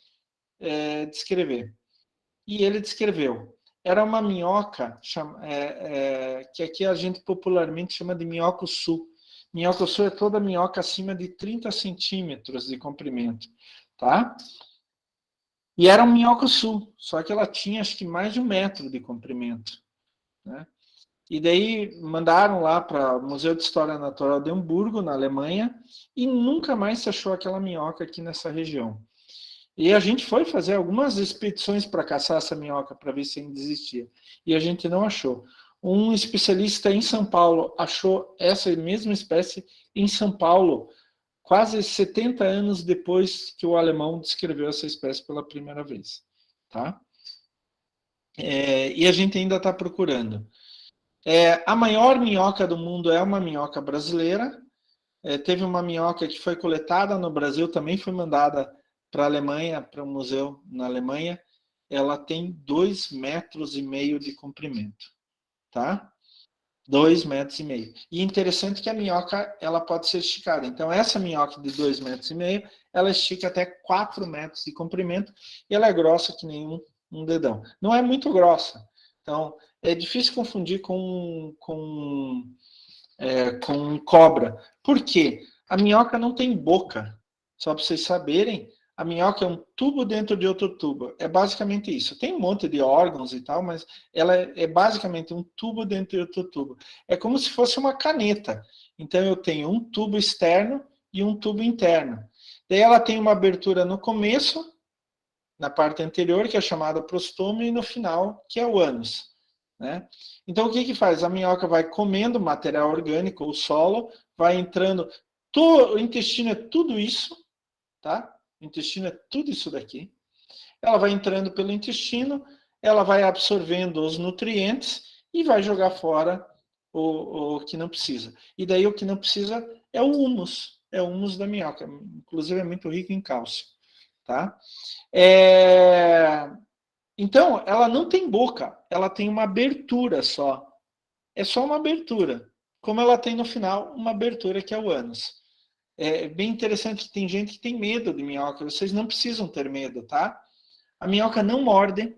descrever. E ele descreveu. Era uma minhoca que aqui a gente popularmente chama de minhoca-sul. Minhoca-sul é toda minhoca acima de 30 centímetros de comprimento, tá? E era um minhoca-sul, só que ela tinha acho que mais de 1 metro de comprimento, né? E daí mandaram lá para o Museu de História Natural de Hamburgo, na Alemanha, e nunca mais se achou aquela minhoca aqui nessa região. E a gente foi fazer algumas expedições para caçar essa minhoca, para ver se ainda existia. E a gente não achou. Um especialista em São Paulo achou essa mesma espécie em São Paulo, quase 70 anos depois que o alemão descreveu essa espécie pela primeira vez. Tá? E a gente ainda está procurando. A maior minhoca do mundo é uma minhoca brasileira. Teve uma minhoca que foi coletada no Brasil, também foi mandada para a Alemanha, para um museu na Alemanha. Ela tem 2,5 metros de comprimento, tá? 2,5 metros. E interessante que a minhoca ela pode ser esticada. Então, essa minhoca de 2,5 metros, ela estica até 4 metros de comprimento e ela é grossa que nem um dedão. Não é muito grossa. Então, é difícil confundir com cobra. Por quê? A minhoca não tem boca. Só para vocês saberem, a minhoca é um tubo dentro de outro tubo. É basicamente isso. Tem um monte de órgãos e tal, mas ela é basicamente um tubo dentro de outro tubo. É como se fosse uma caneta. Então eu tenho um tubo externo e um tubo interno. Daí ela tem uma abertura no começo, na parte anterior, que é chamada prostoma, e no final, que é o ânus. Né? Então, o que que faz? A minhoca vai comendo material orgânico, o solo, vai entrando. O intestino é tudo isso, tá? O intestino é tudo isso daqui. Ela vai entrando pelo intestino, ela vai absorvendo os nutrientes e vai jogar fora o que não precisa. E daí o que não precisa é o humus da minhoca. Inclusive é muito rico em cálcio, tá? Então, ela não tem boca, ela tem uma abertura só. É só uma abertura. Como ela tem no final uma abertura que é o ânus. É bem interessante que tem gente que tem medo de minhoca. Vocês não precisam ter medo, tá? A minhoca não morde.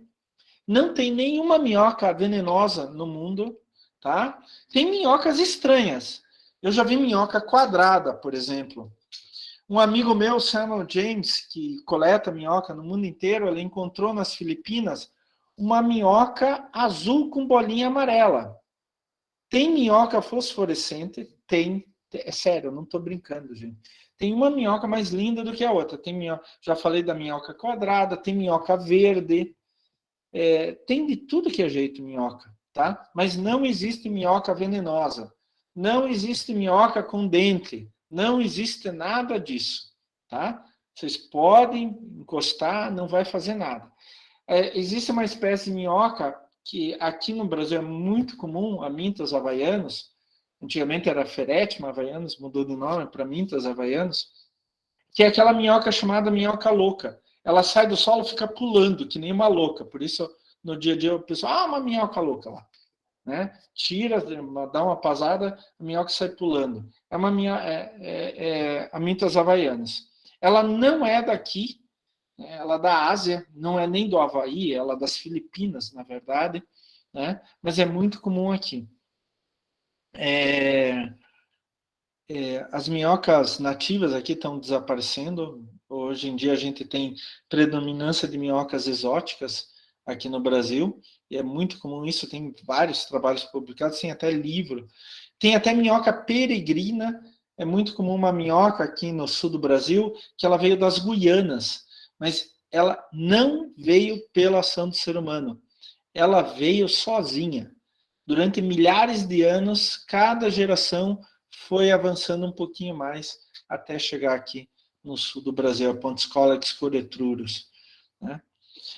Não tem nenhuma minhoca venenosa no mundo, tá? Tem minhocas estranhas. Eu já vi minhoca quadrada, por exemplo. Um amigo meu, Samuel James, que coleta minhoca no mundo inteiro, ele encontrou nas Filipinas uma minhoca azul com bolinha amarela. Tem minhoca fosforescente? Tem. É sério, eu não estou brincando, gente. Tem uma minhoca mais linda do que a outra. Tem minhoca, já falei da minhoca quadrada, tem minhoca verde. Tem de tudo que é jeito minhoca, tá? Mas não existe minhoca venenosa. Não existe minhoca com dente. Não existe nada disso, tá? Vocês podem encostar, não vai fazer nada. Existe uma espécie de minhoca que aqui no Brasil é muito comum, a Mintas havaianos. Antigamente era Feretima havaianos, mudou de nome para Mintas havaianos, que é aquela minhoca chamada minhoca louca. Ela sai do solo e fica pulando, que nem uma louca. Por isso, no dia a dia, o pessoal, uma minhoca louca lá. Né? Tira, dá uma pasada, a minhoca sai pulando. É uma a Mintas havaianas. Ela não é daqui, ela é da Ásia, não é nem do Havaí, ela é das Filipinas, na verdade, né? Mas é muito comum aqui. As minhocas nativas aqui estão desaparecendo. Hoje em dia a gente tem predominância de minhocas exóticas aqui no Brasil, e é muito comum isso, tem vários trabalhos publicados, tem até livro. Tem até minhoca peregrina, é muito comum uma minhoca aqui no sul do Brasil, que ela veio das Guianas, mas ela não veio pela ação do ser humano, ela veio sozinha. Durante milhares de anos, cada geração foi avançando um pouquinho mais até chegar aqui no sul do Brasil, a Pontiscolex coretrurus. Né?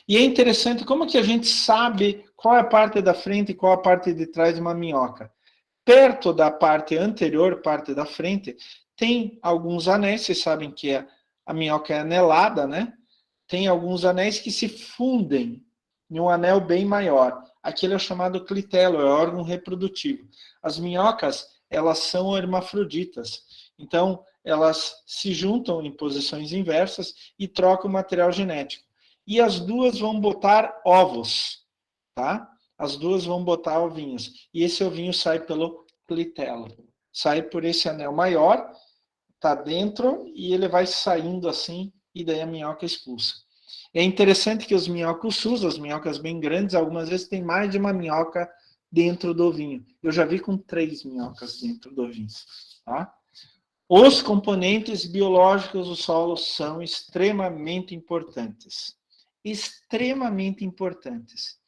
E é interessante como que a gente sabe qual é a parte da frente e qual a parte de trás de uma minhoca. Perto da parte anterior, parte da frente, tem alguns anéis, vocês sabem que a minhoca é anelada, né? Tem alguns anéis que se fundem em um anel bem maior. Aquele é o chamado clitelo, é o órgão reprodutivo. As minhocas, elas são hermafroditas. Então, elas se juntam em posições inversas e trocam material genético. E as duas vão botar ovos, tá? As duas vão botar ovinhos. E esse ovinho sai pelo clitelo. Sai por esse anel maior, tá dentro, e ele vai saindo assim, e daí a minhoca expulsa. É interessante que os minhocos sus, as minhocas bem grandes, algumas vezes tem mais de uma minhoca dentro do ovinho. Eu já vi com 3 minhocas dentro do ovinho. Tá? Os componentes biológicos do solo são extremamente importantes. Extremamente importantes.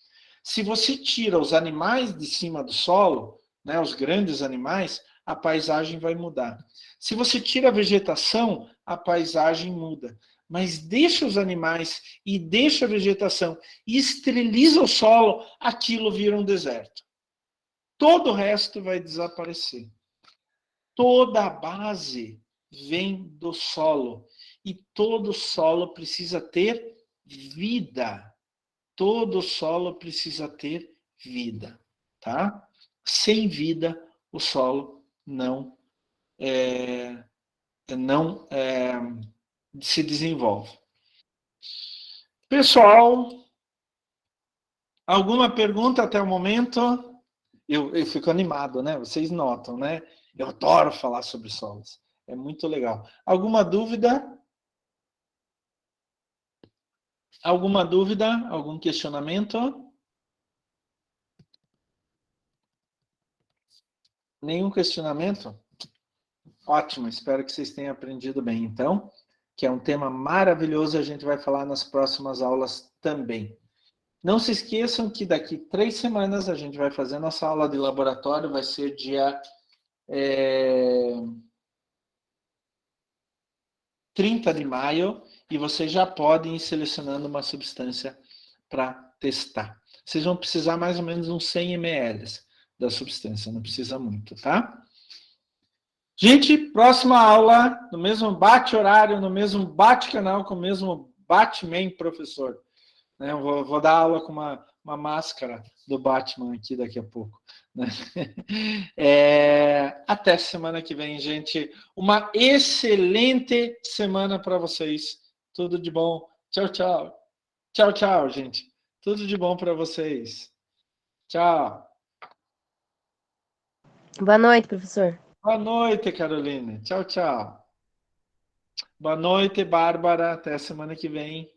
Se você tira os animais de cima do solo, né, os grandes animais, a paisagem vai mudar. Se você tira a vegetação, a paisagem muda. Mas deixa os animais e deixa a vegetação e esteriliza o solo, aquilo vira um deserto. Todo o resto vai desaparecer. Toda a base vem do solo. E todo solo precisa ter vida. Todo solo precisa ter vida, tá? Sem vida, o solo não se desenvolve. Pessoal, alguma pergunta até o momento? Eu fico animado, né? Vocês notam, né? Eu adoro falar sobre solos. É muito legal. Alguma dúvida? Alguma dúvida? Algum questionamento? Nenhum questionamento? Ótimo, espero que vocês tenham aprendido bem, então, que é um tema maravilhoso e a gente vai falar nas próximas aulas também. Não se esqueçam que daqui 3 semanas a gente vai fazer nossa aula de laboratório, vai ser dia 30 de maio, e vocês já podem ir selecionando uma substância para testar. Vocês vão precisar mais ou menos uns 100 ml da substância, não precisa muito, tá? Gente, próxima aula, no mesmo bate-horário, no mesmo bate-canal, com o mesmo Batman professor. Né? Eu vou dar aula com uma máscara do Batman aqui daqui a pouco. Né? Até semana que vem, gente. Uma excelente semana para vocês. Tudo de bom. Tchau, tchau. Tchau, tchau, gente. Tudo de bom para vocês. Tchau. Boa noite, professor. Boa noite, Caroline. Tchau, tchau. Boa noite, Bárbara. Até semana que vem.